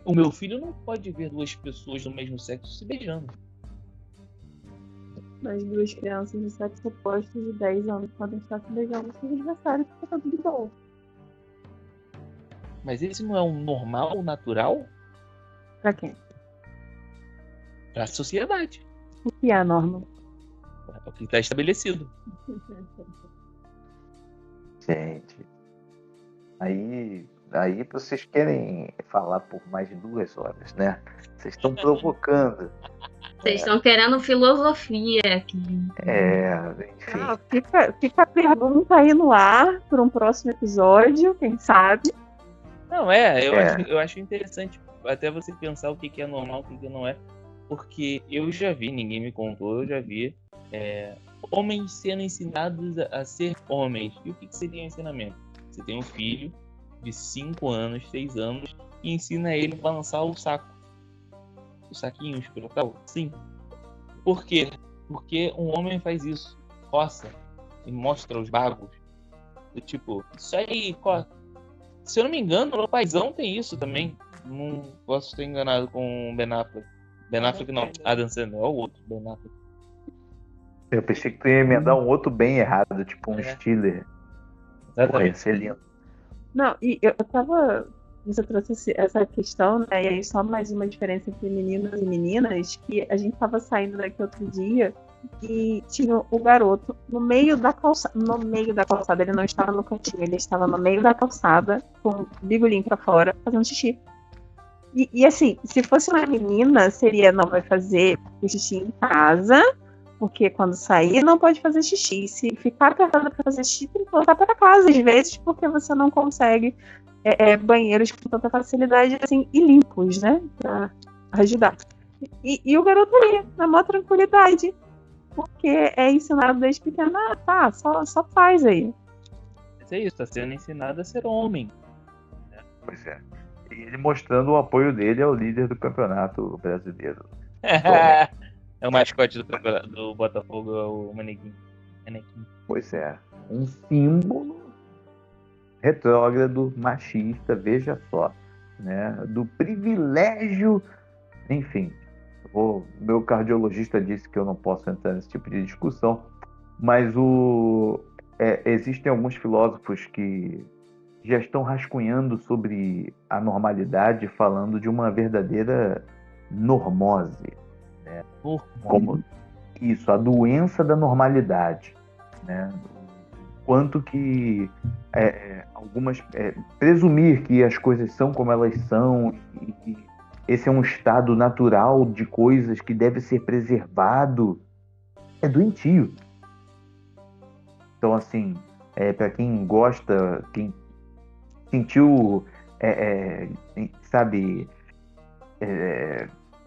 o meu filho não pode ver 2 pessoas do mesmo sexo se beijando. das duas crianças de sexo oposto de 10 anos podem estar se beijando no seu aniversário porque tá tudo bom. Mas esse não é um normal, natural Pra quem? para a sociedade. O que é a norma? É o que está estabelecido. Gente, aí vocês querem falar por mais de 2 horas, né? Vocês estão provocando. Vocês estão querendo filosofia aqui. Enfim. Ah, fica a pergunta aí no ar para um próximo episódio, quem sabe. Não, eu acho interessante até você pensar o que é normal, o que não é. Porque eu já vi, ninguém me contou, eu já vi homens sendo ensinados a ser homens. E o que seria o ensinamento? Você tem um filho de 5 anos, 6 anos, e ensina ele a balançar o saco. Os saquinhos, tal. Sim. Por quê? Porque um homem faz isso. Coça e mostra os bagos. Tipo, isso aí, se eu não me engano, o paizão tem isso também. Não posso estar enganado com o Ben Affleck. Ben Affleck não, Adam Sandler, é o outro Ben Affleck. Eu pensei que tu ia emendar um outro bem errado, tipo um Stiller. Porra, ia ser lindo. Não, e eu tava. Você trouxe essa questão, né? E aí só mais uma diferença entre meninos e meninas, que a gente tava saindo daqui outro dia e tinha o garoto no meio da calçada. No meio da calçada, ele não estava no cantinho, ele estava no meio da calçada, com o bigolinho pra fora, fazendo xixi. E assim, se fosse uma menina, seria não vai fazer o xixi em casa, porque quando sair não pode fazer xixi. Se ficar apertada para fazer xixi, tem que voltar para casa, às vezes, porque você não consegue banheiros com tanta facilidade assim, e limpos, né? Para ajudar. E o garoto ali, na maior tranquilidade, porque é ensinado desde pequeno, tá, só faz aí. Mas é isso, tá sendo ensinado a ser homem. Pois é. E ele mostrando o apoio dele ao líder do campeonato brasileiro. É o mascote do Botafogo, é o manequim. Pois é. Um símbolo retrógrado, machista, veja só. Né? Do privilégio. Enfim, meu cardiologista disse que eu não posso entrar nesse tipo de discussão, mas existem alguns filósofos que já estão rascunhando sobre a normalidade, falando de uma verdadeira normose, né? Como isso, a doença da normalidade, né? Quanto que presumir que as coisas são como elas são e esse é um estado natural de coisas que deve ser preservado é doentio. Então, assim, para quem gosta, quem sentiu,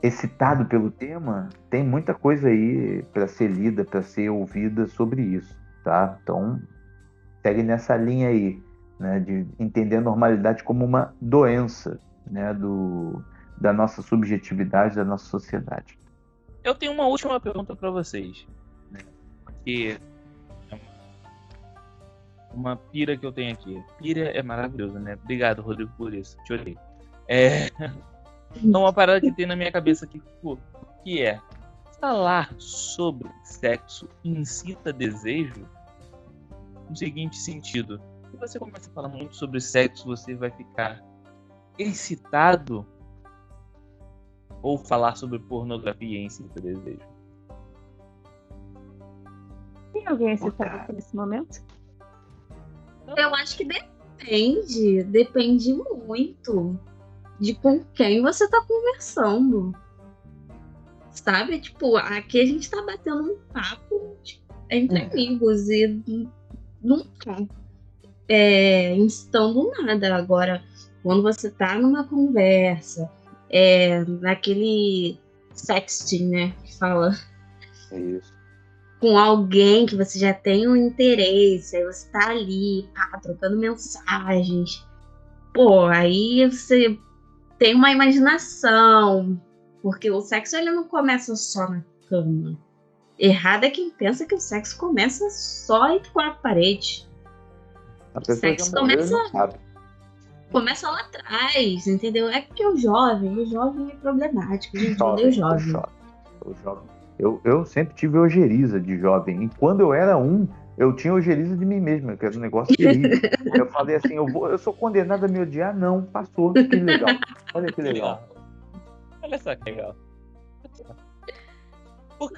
excitado pelo tema, tem muita coisa aí para ser lida, para ser ouvida sobre isso, tá? Então, segue nessa linha aí, né, de entender a normalidade como uma doença, né, da nossa subjetividade, da nossa sociedade. Eu tenho uma última pergunta para vocês, né? Porque uma pira que eu tenho aqui. Pira é maravilhoso, né? Obrigado, Rodrigo, por isso. Te olhei. Uma parada que tem na minha cabeça aqui, que é falar sobre sexo incita desejo no seguinte sentido. Se você começa a falar muito sobre sexo, você vai ficar excitado, ou falar sobre pornografia incita desejo? Tem alguém excitado aqui nesse momento? Eu acho que depende muito de com quem você tá conversando, sabe? Tipo, aqui a gente tá batendo um papo entre amigos e não tá incitando nada. Agora, quando você tá numa conversa, naquele sexting, né, que fala... É isso. Com alguém que você já tem um interesse, aí você tá ali, trocando mensagens. Pô, aí você tem uma imaginação, porque o sexo ele não começa só na cama. Errado é quem pensa que o sexo começa só entre 4 paredes. A pessoa sexo já morreu, começa- não sabe. Começa lá atrás, entendeu? É porque o jovem é problemático, gente, eu Jovem, odeio jovem. o jovem Eu sempre tive ojeriza de jovem. E quando eu era eu tinha ojeriza de mim mesmo, que era um negócio terrível. Eu falei assim, eu sou condenado a me odiar? Não, passou. Que legal. Olha que legal. Olha só que legal. Não,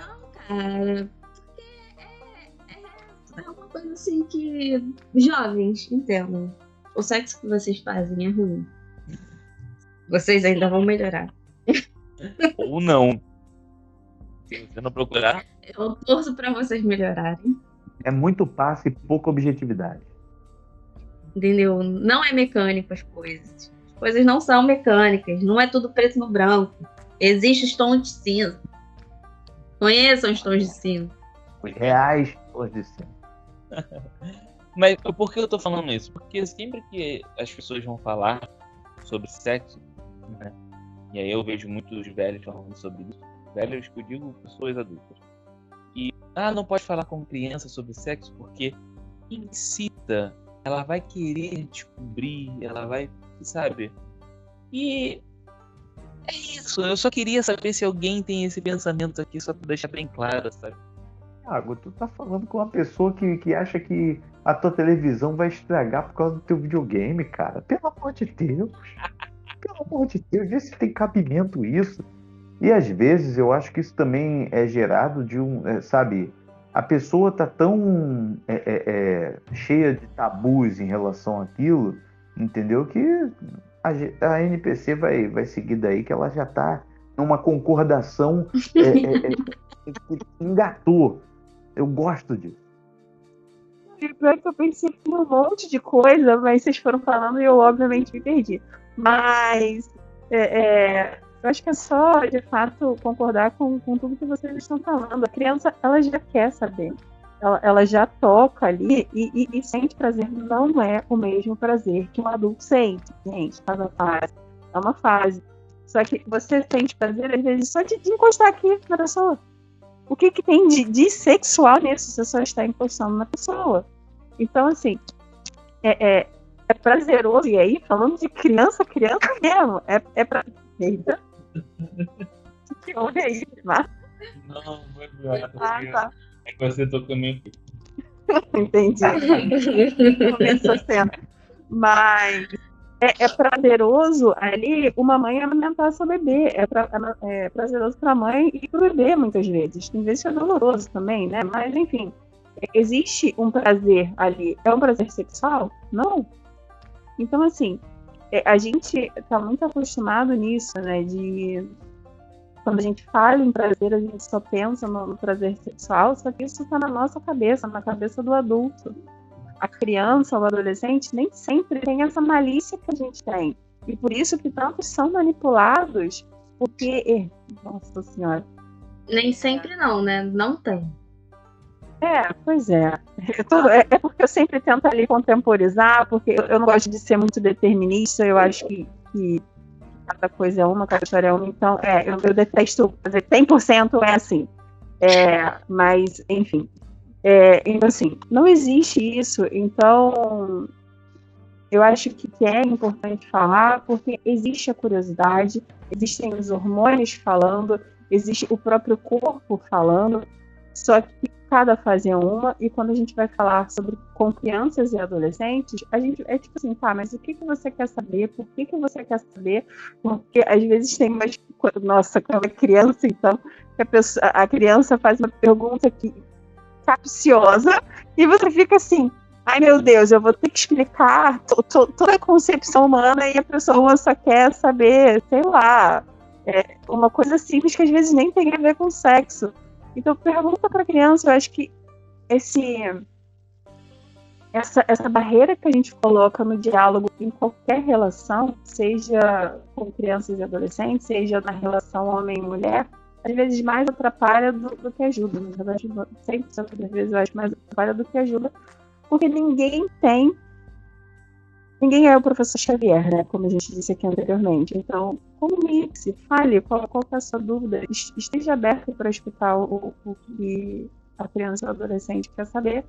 cara, é uma coisa assim que jovens entendam. O sexo que vocês fazem é ruim. Vocês ainda vão melhorar. Ou não. Se você não procurar. Eu torço pra vocês melhorarem. É muito passe e pouca objetividade. Entendeu? Não é mecânico as coisas. As coisas não são mecânicas. Não é tudo preto no branco. Existem os tons de cinza. Conheçam os tons de cinza. Os reais tons de cinza. Mas por que eu tô falando isso? Porque sempre que as pessoas vão falar sobre sexo, né? E aí eu vejo muitos velhos falando sobre isso. Velhos que eu digo pessoas adultas. E, não pode falar com criança sobre sexo porque incita, ela vai querer descobrir, ela vai, sabe? E é isso, eu só queria saber se alguém tem esse pensamento aqui, só pra deixar bem claro, sabe? Thiago, tu tá falando com uma pessoa que acha que a tua televisão vai estragar por causa do teu videogame, cara. Pelo amor de Deus. Pelo amor de Deus, vê se tem cabimento isso. E às vezes eu acho que isso também é gerado de sabe, a pessoa tá tão cheia de tabus em relação àquilo, entendeu? Que a NPC vai seguir daí que ela já tá numa concordação engatou. Eu gosto disso. E pior que eu pensei em um monte de coisa, mas vocês foram falando e eu obviamente me perdi. Mas eu acho que é só, de fato, concordar com tudo que vocês estão falando. A criança, ela já quer saber. Ela já toca ali e sente prazer. Não é o mesmo prazer que um adulto sente. Gente, cada fase é uma fase. Só que você sente prazer, às vezes, só de encostar aqui na pessoa. O que tem de sexual nisso? Você só está encostando na pessoa. Então, assim, é prazeroso. E aí, falando de criança mesmo, é pra... Eita. Que houve aí, Marcos? Não, foi pior. Tá. É que você tocou meio aqui. Entendi. Começou a cena. Mas é prazeroso ali uma mãe amamentar seu bebê. É prazeroso para a mãe e para o bebê, muitas vezes. Tem vezes que é doloroso também, né? Mas, enfim, existe um prazer ali. É um prazer sexual? Não. Então, assim, a gente está muito acostumado nisso, né? Quando a gente fala em prazer, a gente só pensa no prazer sexual, só que isso está na nossa cabeça, na cabeça do adulto. A criança ou o adolescente nem sempre tem essa malícia que a gente tem. E por isso que tantos são manipulados, porque... Nossa Senhora. Nem sempre não, né? Não tem. Pois é. É porque eu sempre tento ali contemporizar, porque eu não gosto de ser muito determinista, eu acho que cada coisa é uma, cada história é uma, então eu detesto fazer 100% é assim. Mas, enfim. Então, assim, não existe isso, então eu acho que é importante falar, porque existe a curiosidade, existem os hormônios falando, existe o próprio corpo falando, só que cada fase é uma, e quando a gente vai falar com crianças e adolescentes, a gente é tipo assim, tá, mas o que você quer saber? Por que você quer saber? Porque às vezes tem umas... Nossa, quando é criança, então, a criança faz uma pergunta capciosa, e você fica assim, ai meu Deus, eu vou ter que explicar toda a concepção humana, e a pessoa só quer saber, sei lá, uma coisa simples que às vezes nem tem a ver com sexo. Então, pergunta para a criança, eu acho que essa barreira que a gente coloca no diálogo em qualquer relação, seja com crianças e adolescentes, seja na relação homem e mulher, às vezes mais atrapalha do que ajuda. Na verdade, 100% das vezes eu acho mais atrapalha do que ajuda, porque ninguém é o professor Xavier, né? Como a gente disse aqui anteriormente. Então, comunique-se, fale qual é a sua dúvida, esteja aberto para escutar o que a criança ou o adolescente quer saber,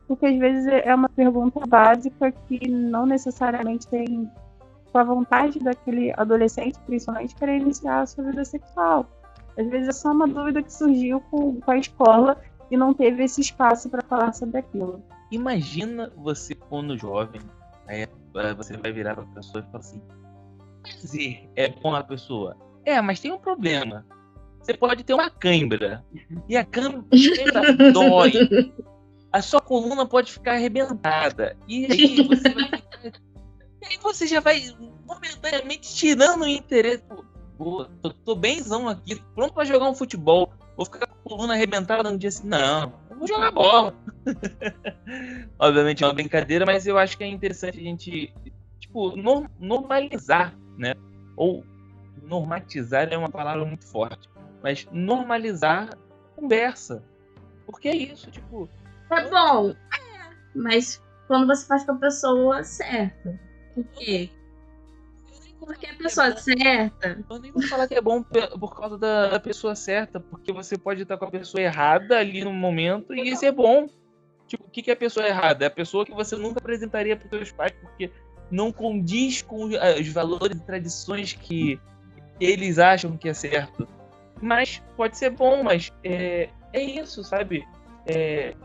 porque às vezes é uma pergunta básica que não necessariamente tem com a vontade daquele adolescente, principalmente, para iniciar a sua vida sexual. Às vezes é só uma dúvida que surgiu com a escola e não teve esse espaço para falar sobre aquilo. Imagina você quando jovem, aí você vai virar pra pessoa e falar assim: prazer é bom a pessoa. Mas tem um problema. Você pode ter uma cãibra. E a cãibra dói. A sua coluna pode ficar arrebentada. E aí você já vai momentaneamente tirando o interesse. Pô, tô bemzão aqui, pronto pra jogar um futebol. Vou ficar com a coluna arrebentada no dia assim. Não, eu vou jogar bola. Obviamente é uma brincadeira, mas eu acho que é interessante a gente, tipo, normalizar, né? Ou normatizar é uma palavra muito forte. Mas normalizar a conversa. Porque é isso, tipo... É bom, mas quando você faz com a pessoa certa. Por quê? Porque a pessoa certa... Eu nem vou falar que é bom por causa da pessoa certa, porque você pode estar com a pessoa errada ali no momento e isso é bom. Tipo, o que é a pessoa errada? É a pessoa que você nunca apresentaria para os seus pais, porque não condiz com os valores e tradições que eles acham que é certo. Mas pode ser bom, mas é isso, sabe? É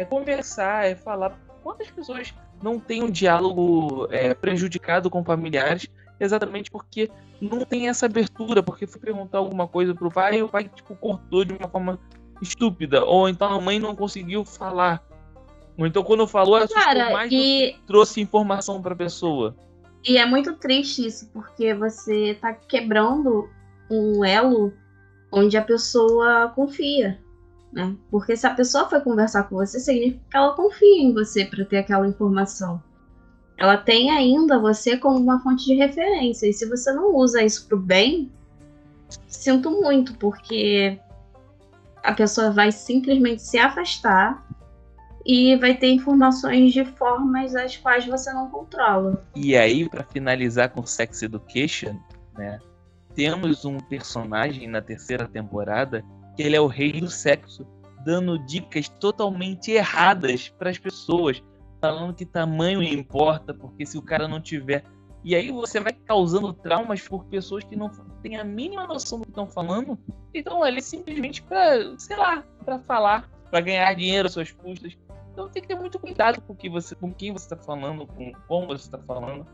conversar, é falar. Quantas pessoas não têm um diálogo prejudicado com familiares exatamente porque não tem essa abertura, porque foi perguntar alguma coisa pro pai e o pai tipo, cortou de uma forma estúpida, ou então a mãe não conseguiu falar, ou então quando falou assustou Cara, mais do que trouxe informação pra pessoa. E é muito triste isso, porque você tá quebrando um elo onde a pessoa confia, né? Porque se a pessoa foi conversar com você, significa que ela confia em você para ter aquela informação. Ela tem ainda você como uma fonte de referência. E se você não usa isso pro bem, sinto muito, porque a pessoa vai simplesmente se afastar e vai ter informações de formas as quais você não controla. E aí, para finalizar com Sex Education, né? Temos um personagem na terceira temporada que ele é o rei do sexo, dando dicas totalmente erradas para as pessoas, falando que tamanho importa, porque se o cara não tiver... E aí você vai causando traumas por pessoas que não têm a mínima noção do que estão falando, então ali simplesmente para, sei lá, para falar, para ganhar dinheiro às suas custas. Então tem que ter muito cuidado com quem você está falando, com como você está falando.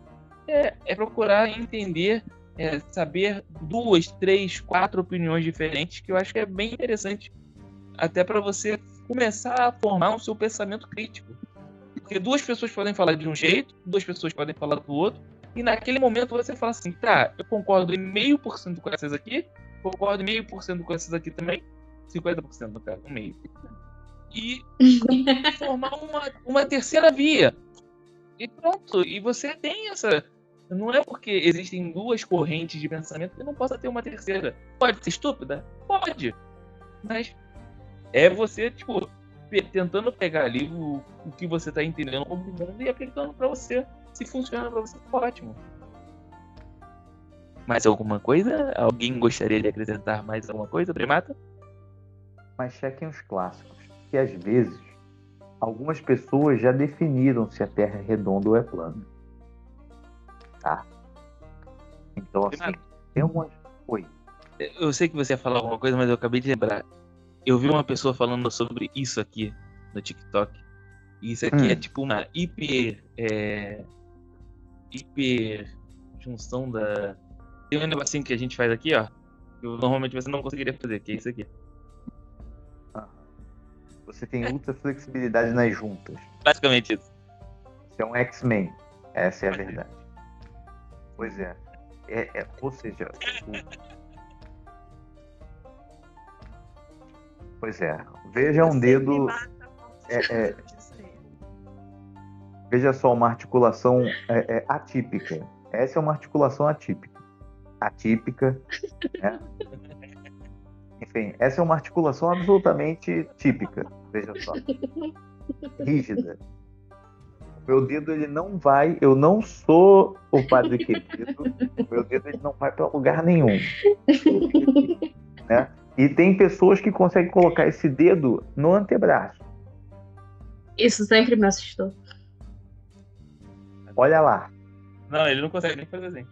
É procurar entender, saber 2, 3, 4 opiniões diferentes, que eu acho que é bem interessante, até para você começar a formar o seu pensamento crítico. Porque 2 pessoas podem falar de um jeito, 2 pessoas podem falar do outro, e naquele momento você fala assim, tá, eu concordo em 0,5% com essas aqui, concordo em 0,5% com essas aqui também, 50% no caso, 0,5%. E formar uma terceira via. E pronto, e você tem essa... Não é porque existem 2 correntes de pensamento que não possa ter uma terceira. Pode ser estúpida? Pode. Mas é você, tipo, tentando pegar ali o que você tá entendendo como mundo e aplicando pra você. Se funciona pra você, ótimo. Mais alguma coisa? Alguém gostaria de acrescentar mais alguma coisa, Primata? Mas chequem os clássicos, que às vezes algumas pessoas já definiram se a Terra é redonda ou é plana. Tá? Então, assim, tem umas... Oi. Eu sei que você ia falar alguma coisa, mas eu acabei de lembrar. Eu vi uma pessoa falando sobre isso aqui no TikTok. E isso aqui é tipo uma hiper junção da... Tem um negocinho que a gente faz aqui, ó. Que normalmente você não conseguiria fazer, que é isso aqui. Você tem ultra flexibilidade nas juntas. Basicamente isso. Você é um X-Men. Essa é a verdade. Pois é. Ou seja... Pois é. Veja um dedo... Veja só uma articulação atípica. Essa é uma articulação atípica. Atípica, né? Enfim, essa é uma articulação absolutamente típica. Veja só. Rígida. Meu dedo, ele não vai... Eu não sou o Padre Quevedo. Meu dedo, ele não vai para lugar nenhum. Né? E tem pessoas que conseguem colocar esse dedo no antebraço. Isso sempre me assustou. Olha lá. Não, ele não consegue nem fazer assim.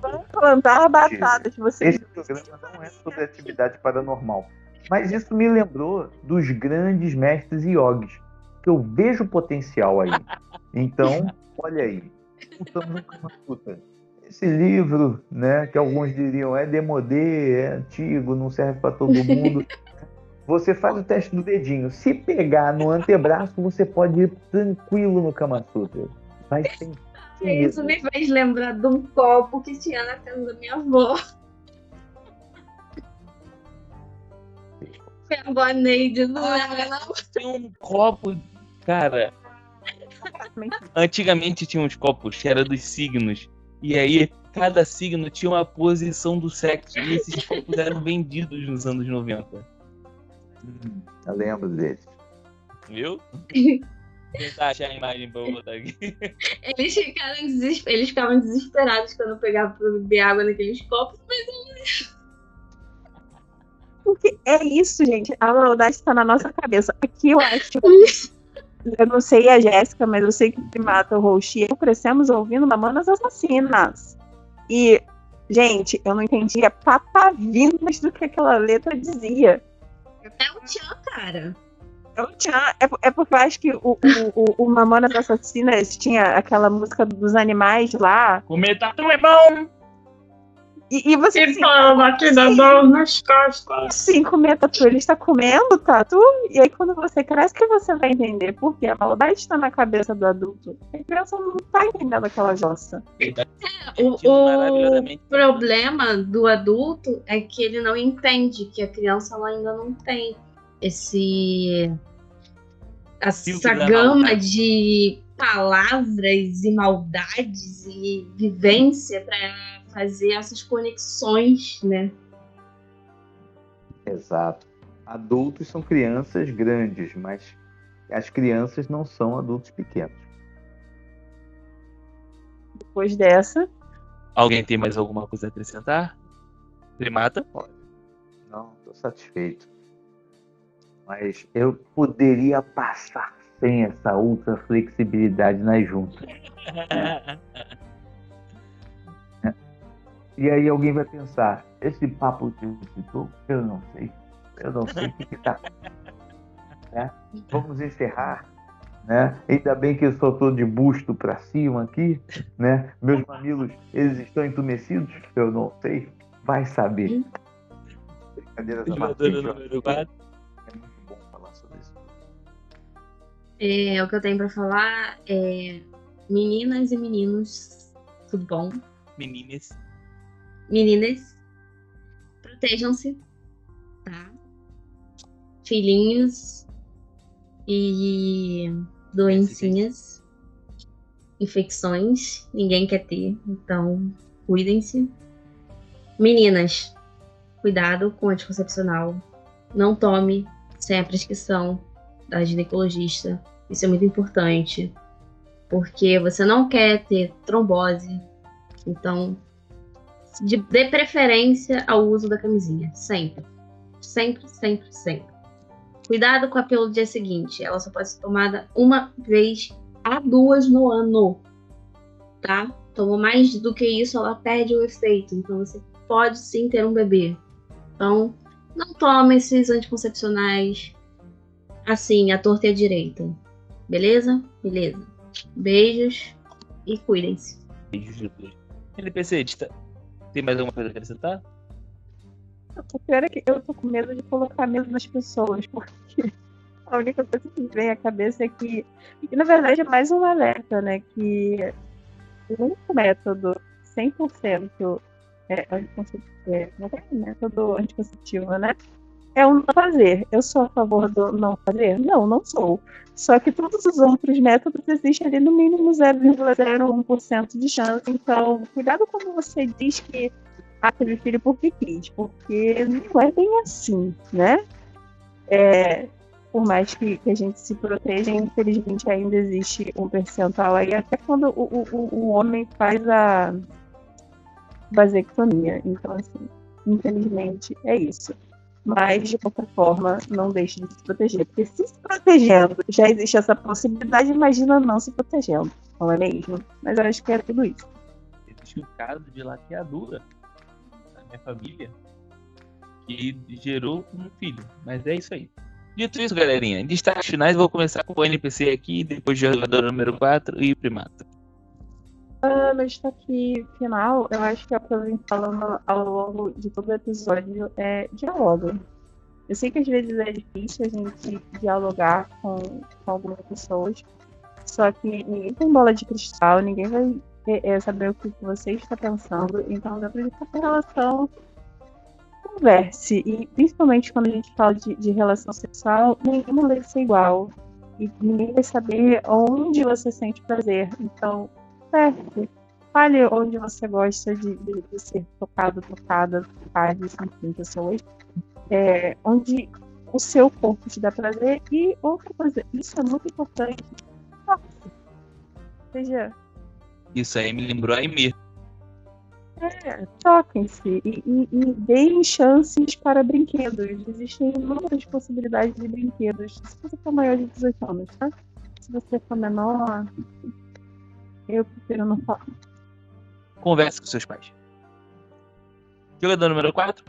Vamos plantar batatas. Você Esse programa não é sobre atividade paranormal. Mas isso me lembrou dos grandes mestres yogis, que eu vejo potencial aí. Então, olha aí, estamos no Kama Sutra. Esse livro, né, que alguns diriam é demodê, é antigo, não serve para todo mundo. Você faz o teste do dedinho. Se pegar no antebraço, você pode ir tranquilo no Kama Sutra. Vai sem Isso me fez lembrar de um copo que tinha na casa da minha avó. Que a avó Neide não lembra, não. Tem um copo, cara. Antigamente tinha uns copos que era dos signos. E aí cada signo tinha uma posição do sexo. E esses copos eram vendidos nos anos 90. Eu lembro deles. Viu? Tentar achar a imagem pra eu botar aqui. Eles ficavam desesperados quando eu pegava pra beber água naqueles copos. Porque é isso, gente. A maldade está na nossa cabeça. Aqui eu acho. Eu não sei a Jéssica, mas eu sei que o Primata, o Roxy e eu crescemos ouvindo Mamonas Assassinas. E, gente, eu não entendia patavinas do que aquela letra dizia. É o Tchan, cara. É porque eu acho que o Mamonas Assassinas tinha aquela música dos animais lá. Comer tatu é bom! E você assim, fala que dá dor nas costas. Sim, comer tatu. Ele está comendo tatu. E aí quando você cresce que você vai entender. Porque a maldade está na cabeça do adulto. A criança não está entendendo aquela jossa. O problema do adulto é que ele não entende que a criança ela ainda não tem essa gama de palavras e maldades e vivência para fazer essas conexões, né? Exato. Adultos são crianças grandes, mas as crianças não são adultos pequenos. Depois dessa... Alguém tem mais alguma coisa a acrescentar? Primata? Não, estou satisfeito. Mas eu poderia passar sem essa ultra flexibilidade nas juntas. E aí alguém vai pensar, esse papo que você citou, eu não sei o que está. Né? Vamos encerrar, né? Ainda bem que eu só estou de busto para cima aqui, né? Meus mamilos, eles estão entumecidos? Eu não sei, vai saber. Brincadeiras à parte, Jogadora número 4. é muito bom falar sobre isso. O que eu tenho para falar é meninas e meninos, tudo bom? Meninas, protejam-se, tá? Filhinhos e doencinhas, infecções, ninguém quer ter, então cuidem-se. Meninas, cuidado com o anticoncepcional, não tome sem a prescrição da ginecologista, isso é muito importante, porque você não quer ter trombose, então dê preferência ao uso da camisinha. Sempre. Sempre, sempre, sempre. Cuidado com a pílula do dia seguinte. Ela só pode ser tomada uma vez a 2 no ano. Tá? Tomou mais do que isso, ela perde o efeito. Então você pode sim ter um bebê. Então, não tome esses anticoncepcionais assim, à torta e à direita. Beleza? Beleza. Beijos e cuidem-se. Beijos. NPC, tem mais alguma coisa a acrescentar? O pior é que eu tô com medo de colocar medo nas pessoas, porque a única coisa que me vem à cabeça é que na verdade é mais um alerta, né? Que o único método 100% método anticonceptivo, né? É o não fazer. Eu sou a favor do não fazer? Não sou. Só que todos os outros métodos existem ali no mínimo 0,01% de chance. Então, cuidado quando você diz que teve filho porque quis, porque não é bem assim, né? Por mais que a gente se proteja, infelizmente ainda existe um percentual aí, até quando o homem faz a vasectomia. Então, assim, infelizmente é isso. Mas, de qualquer forma, não deixe de se proteger. Porque se protegendo já existe essa possibilidade, imagina não se protegendo, não é mesmo? Mas eu acho que é tudo isso. Existe existe um caso de laqueadura na minha família que gerou um filho. Mas é isso aí. Dito isso, galerinha, destaques finais, vou começar com o NPC aqui, depois o jogador número 4 e o primata. Meu destaque final, eu acho que é o que eu venho falando ao longo de todo o episódio, é diálogo. Eu sei que às vezes é difícil a gente dialogar com algumas pessoas, só que ninguém tem bola de cristal, ninguém vai saber o que você está pensando, então dentro de qualquer relação, converse. E principalmente quando a gente fala de relação sexual, nenhuma vai ser igual. E ninguém vai saber onde você sente prazer. Então, converse. Fale onde você gosta de ser tocado, tocada, tocado, enfim, pessoas. Onde o seu corpo te dá prazer. E outra coisa, isso é muito importante. Seja... Isso aí me lembrou a Emir. Toquem-se e deem chances para brinquedos. Existem inúmeras possibilidades de brinquedos. Se você for maior de 18 anos, tá? Se você for menor, eu prefiro não falar. Converse com seus pais. Jogador número 4.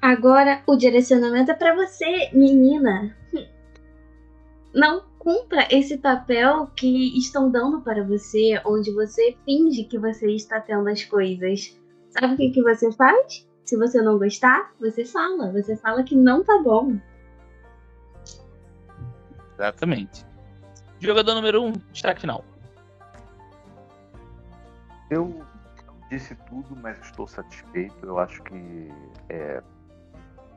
Agora o direcionamento é pra você, menina. Não cumpra esse papel que estão dando para você, onde você finge que você está tendo as coisas. Sabe o que você faz? Se você não gostar, você fala. Você fala que não tá bom. Exatamente. Jogador número 1, destaque final. Eu não disse tudo, mas estou satisfeito. Eu acho que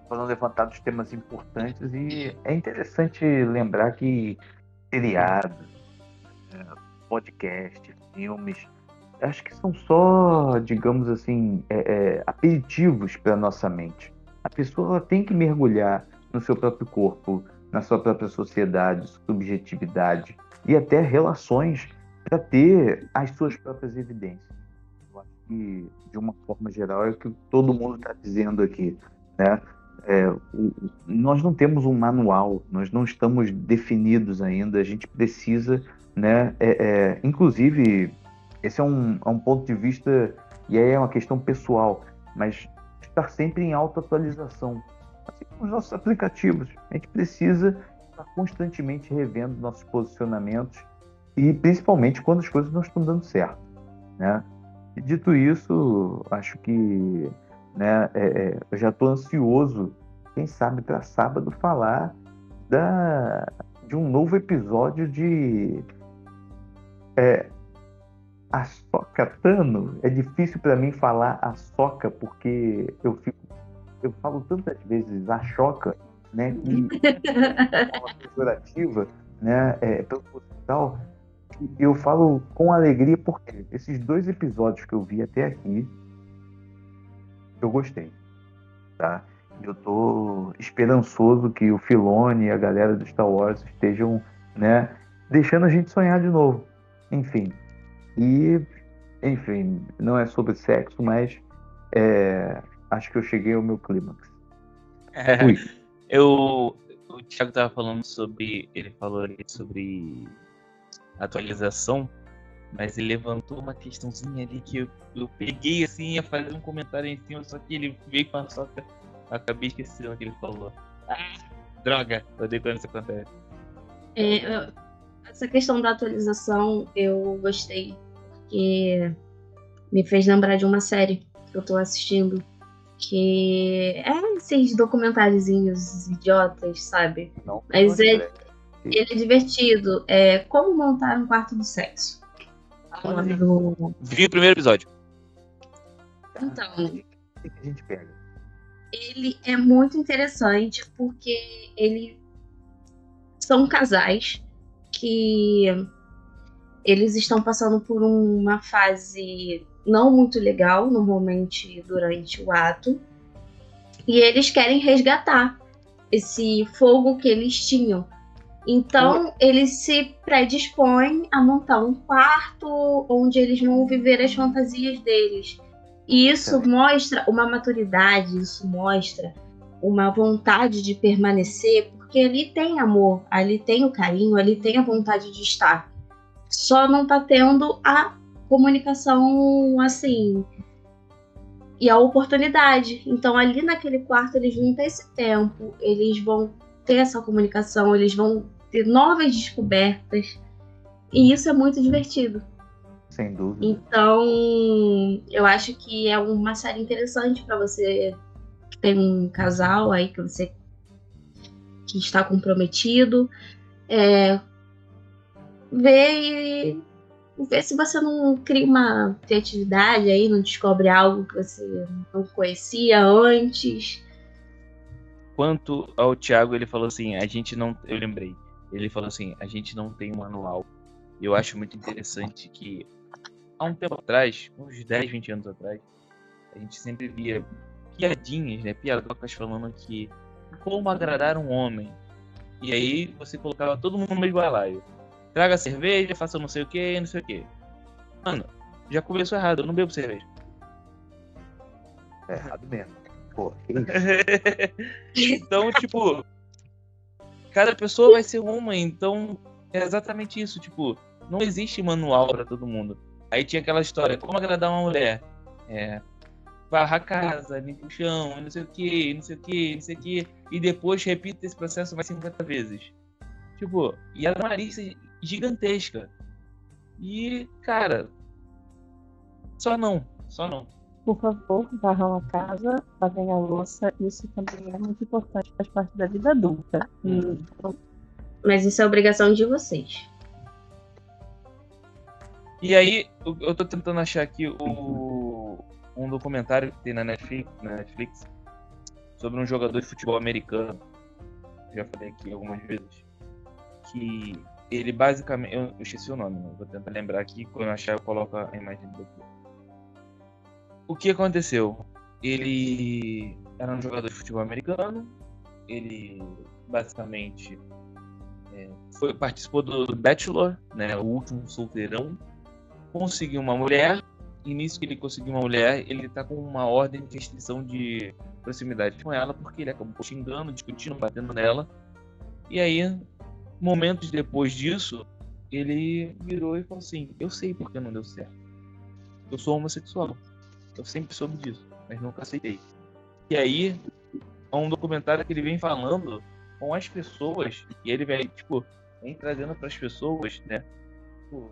foram levantados temas importantes e é interessante lembrar que seriados, podcast, filmes, acho que são só, digamos assim, aperitivos para a nossa mente. A pessoa tem que mergulhar no seu próprio corpo, na sua própria sociedade, subjetividade e até relações para ter as suas próprias evidências. Eu acho que, de uma forma geral, é o que todo mundo está dizendo aqui, né? Nós não temos um manual, nós não estamos definidos ainda, a gente precisa, né? Inclusive, esse é um ponto de vista, e aí é uma questão pessoal, mas estar sempre em autoatualização. Assim como os nossos aplicativos, a gente precisa estar constantemente revendo nossos posicionamentos e principalmente quando as coisas não estão dando certo, né? E dito isso, acho que eu já estou ansioso, quem sabe, para sábado falar de um novo episódio de Ahsoka Tano. É difícil para mim falar Ahsoka porque eu falo tantas vezes Ahsoka, né, que é uma pejorativa, né, proposital, que eu falo com alegria porque esses 2 episódios que eu vi até aqui eu gostei, tá? Eu tô esperançoso que o Filoni e a galera do Star Wars estejam, né, deixando a gente sonhar de novo. Enfim, não é sobre sexo, mas acho que eu cheguei ao meu clímax. O Thiago tava falando ele falou ali sobre atualização, mas ele levantou uma questãozinha ali que eu peguei assim, ia fazer um comentário em cima, só que ele veio com a soca, acabei esquecendo o que ele falou. Droga, eu odeio quando isso acontece. Essa questão da atualização eu gostei, porque me fez lembrar de uma série que eu tô assistindo, que é esses documentáriozinhos idiotas, sabe? Não, mas ele é divertido. É Como Montar um Quarto do Sexo. Vi o primeiro episódio. Então, o que a gente pega? Ele é muito interessante porque são casais que eles estão passando por uma fase não muito legal, normalmente durante o ato, e eles querem resgatar esse fogo que eles tinham. Então, eles se predispõem a montar um quarto onde eles vão viver as fantasias deles. E isso mostra uma maturidade, isso mostra uma vontade de permanecer, porque ali tem amor, ali tem o carinho, ali tem a vontade de estar. Só não tá tendo a comunicação, assim, e a oportunidade. Então, ali naquele quarto, eles vão ter esse tempo, eles vão ter essa comunicação, eles vão ter novas descobertas, e isso é muito divertido. Sem dúvida. Então, eu acho que é uma série interessante para você que tem um casal aí, que está comprometido, ver se você não cria uma criatividade aí, não descobre algo que você não conhecia antes. Quanto ao Thiago, ele falou assim, eu lembrei, ele falou assim, a gente não tem um manual. Eu acho muito interessante que há um tempo atrás, uns 10, 20 anos atrás, a gente sempre via piadinhas, né, piadocas falando que como agradar um homem. E aí você colocava todo mundo no mesmo balaio. Traga cerveja, faça não sei o que, não sei o que. Mano, já começou errado, eu não bebo cerveja. É errado mesmo. Pô, então, tipo, cada pessoa vai ser uma, então é exatamente isso, tipo, não existe manual pra todo mundo. Aí tinha aquela história, como agradar uma mulher? Varra a casa, limpa o chão, não sei o que, não sei o que, não sei o que, e depois repita esse processo mais 50 vezes. Tipo, e era uma lista gigantesca. E, cara, só não. Por favor, varram a casa, lavem a louça. Isso também é muito importante, faz parte da vida adulta. Mas isso é obrigação de vocês. E aí, eu tô tentando achar aqui um documentário que tem na Netflix sobre um jogador de futebol americano. Já falei aqui algumas vezes. Que ele basicamente... Eu esqueci o nome, né? Vou tentar lembrar aqui. Quando eu achar, eu coloco a imagem do aqui. O que aconteceu? Ele era um jogador de futebol americano. Ele basicamente participou do Bachelor, né? O último solteirão. Conseguiu uma mulher. E nisso que ele conseguiu uma mulher, ele tá com uma ordem de restrição de proximidade com ela, porque ele acabou xingando, discutindo, batendo nela. E aí, momentos depois disso, ele virou e falou assim: eu sei porque não deu certo. Eu sou homossexual. Eu sempre soube disso, mas nunca aceitei. E aí, é um documentário que ele vem falando com as pessoas, e ele vem trazendo para as pessoas, né, o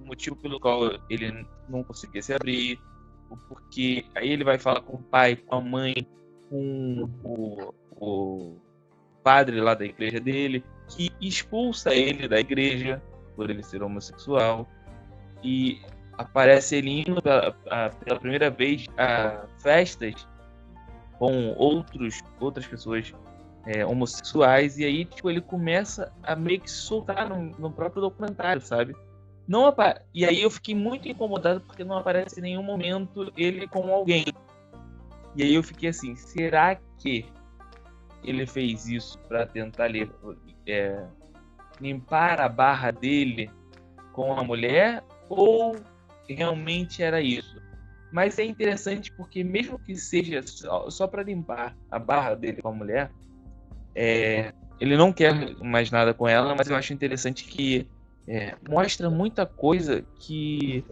motivo pelo qual ele não conseguia se abrir, o porquê. Aí ele vai falar com o pai, com a mãe, com o padre lá da igreja dele, que expulsa ele da igreja por ele ser homossexual. E aparece ele indo pela primeira vez a festas com outras pessoas homossexuais. E aí ele começa a meio que se soltar no próprio documentário, sabe? E aí eu fiquei muito incomodado porque não aparece em nenhum momento ele com alguém. E aí eu fiquei assim, será que ele fez isso para tentar limpar a barra dele com a mulher, ou realmente era isso? Mas é interessante porque mesmo que seja só para limpar a barra dele com a mulher, ele não quer mais nada com ela, mas eu acho interessante que mostra muita coisa que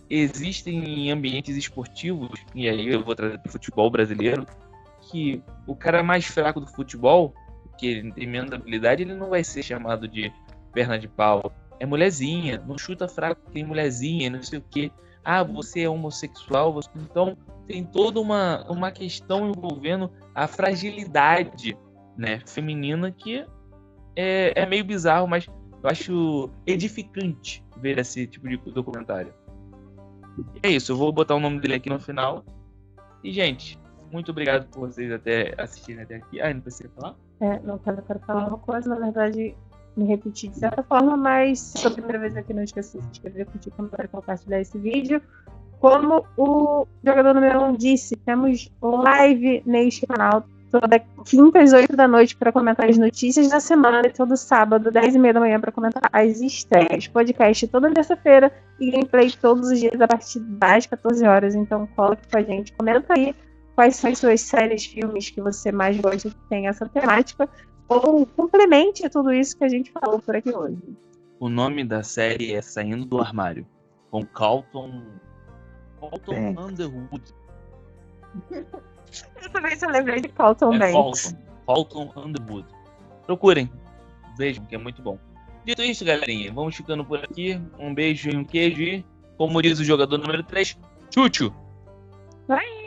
existem em ambientes esportivos, e aí eu vou trazer para o futebol brasileiro, que o cara mais fraco do futebol, que ele tem menos habilidade, ele não vai ser chamado de perna de pau. É mulherzinha, não chuta fraco, tem mulherzinha, não sei o que. Ah, você é homossexual, então tem toda uma questão envolvendo a fragilidade, né, feminina, que é meio bizarro, mas eu acho edificante ver esse tipo de documentário. E é isso, eu vou botar o nome dele aqui no final. E, gente, muito obrigado por vocês assistirem até aqui. Não precisa falar? Não quero falar uma coisa, na verdade, me repetir de certa forma, mas se for a primeira vez aqui, não esqueça de se inscrever, curtir, comentar e compartilhar esse vídeo. Como o jogador número 1 disse, temos live neste canal toda quinta às 8 da noite para comentar as notícias da semana e todo sábado, 10h30 da manhã, para comentar as estreias. Podcast toda terça-feira e gameplay todos os dias a partir das 14 horas. Então cola aqui com a gente, comenta aí quais são as suas séries, filmes que você mais gosta que tem essa temática, ou complemente tudo isso que a gente falou por aqui hoje. O nome da série é Saindo do Armário. com Carlton Banks. Underwood. Dessa vez eu lembrei de Carlton Banks. Carlton Underwood. Procurem, vejam que é muito bom. Dito isso, galerinha, vamos ficando por aqui. Um beijo e um queijo e, como diz o jogador número 3, tchutchu! Vai!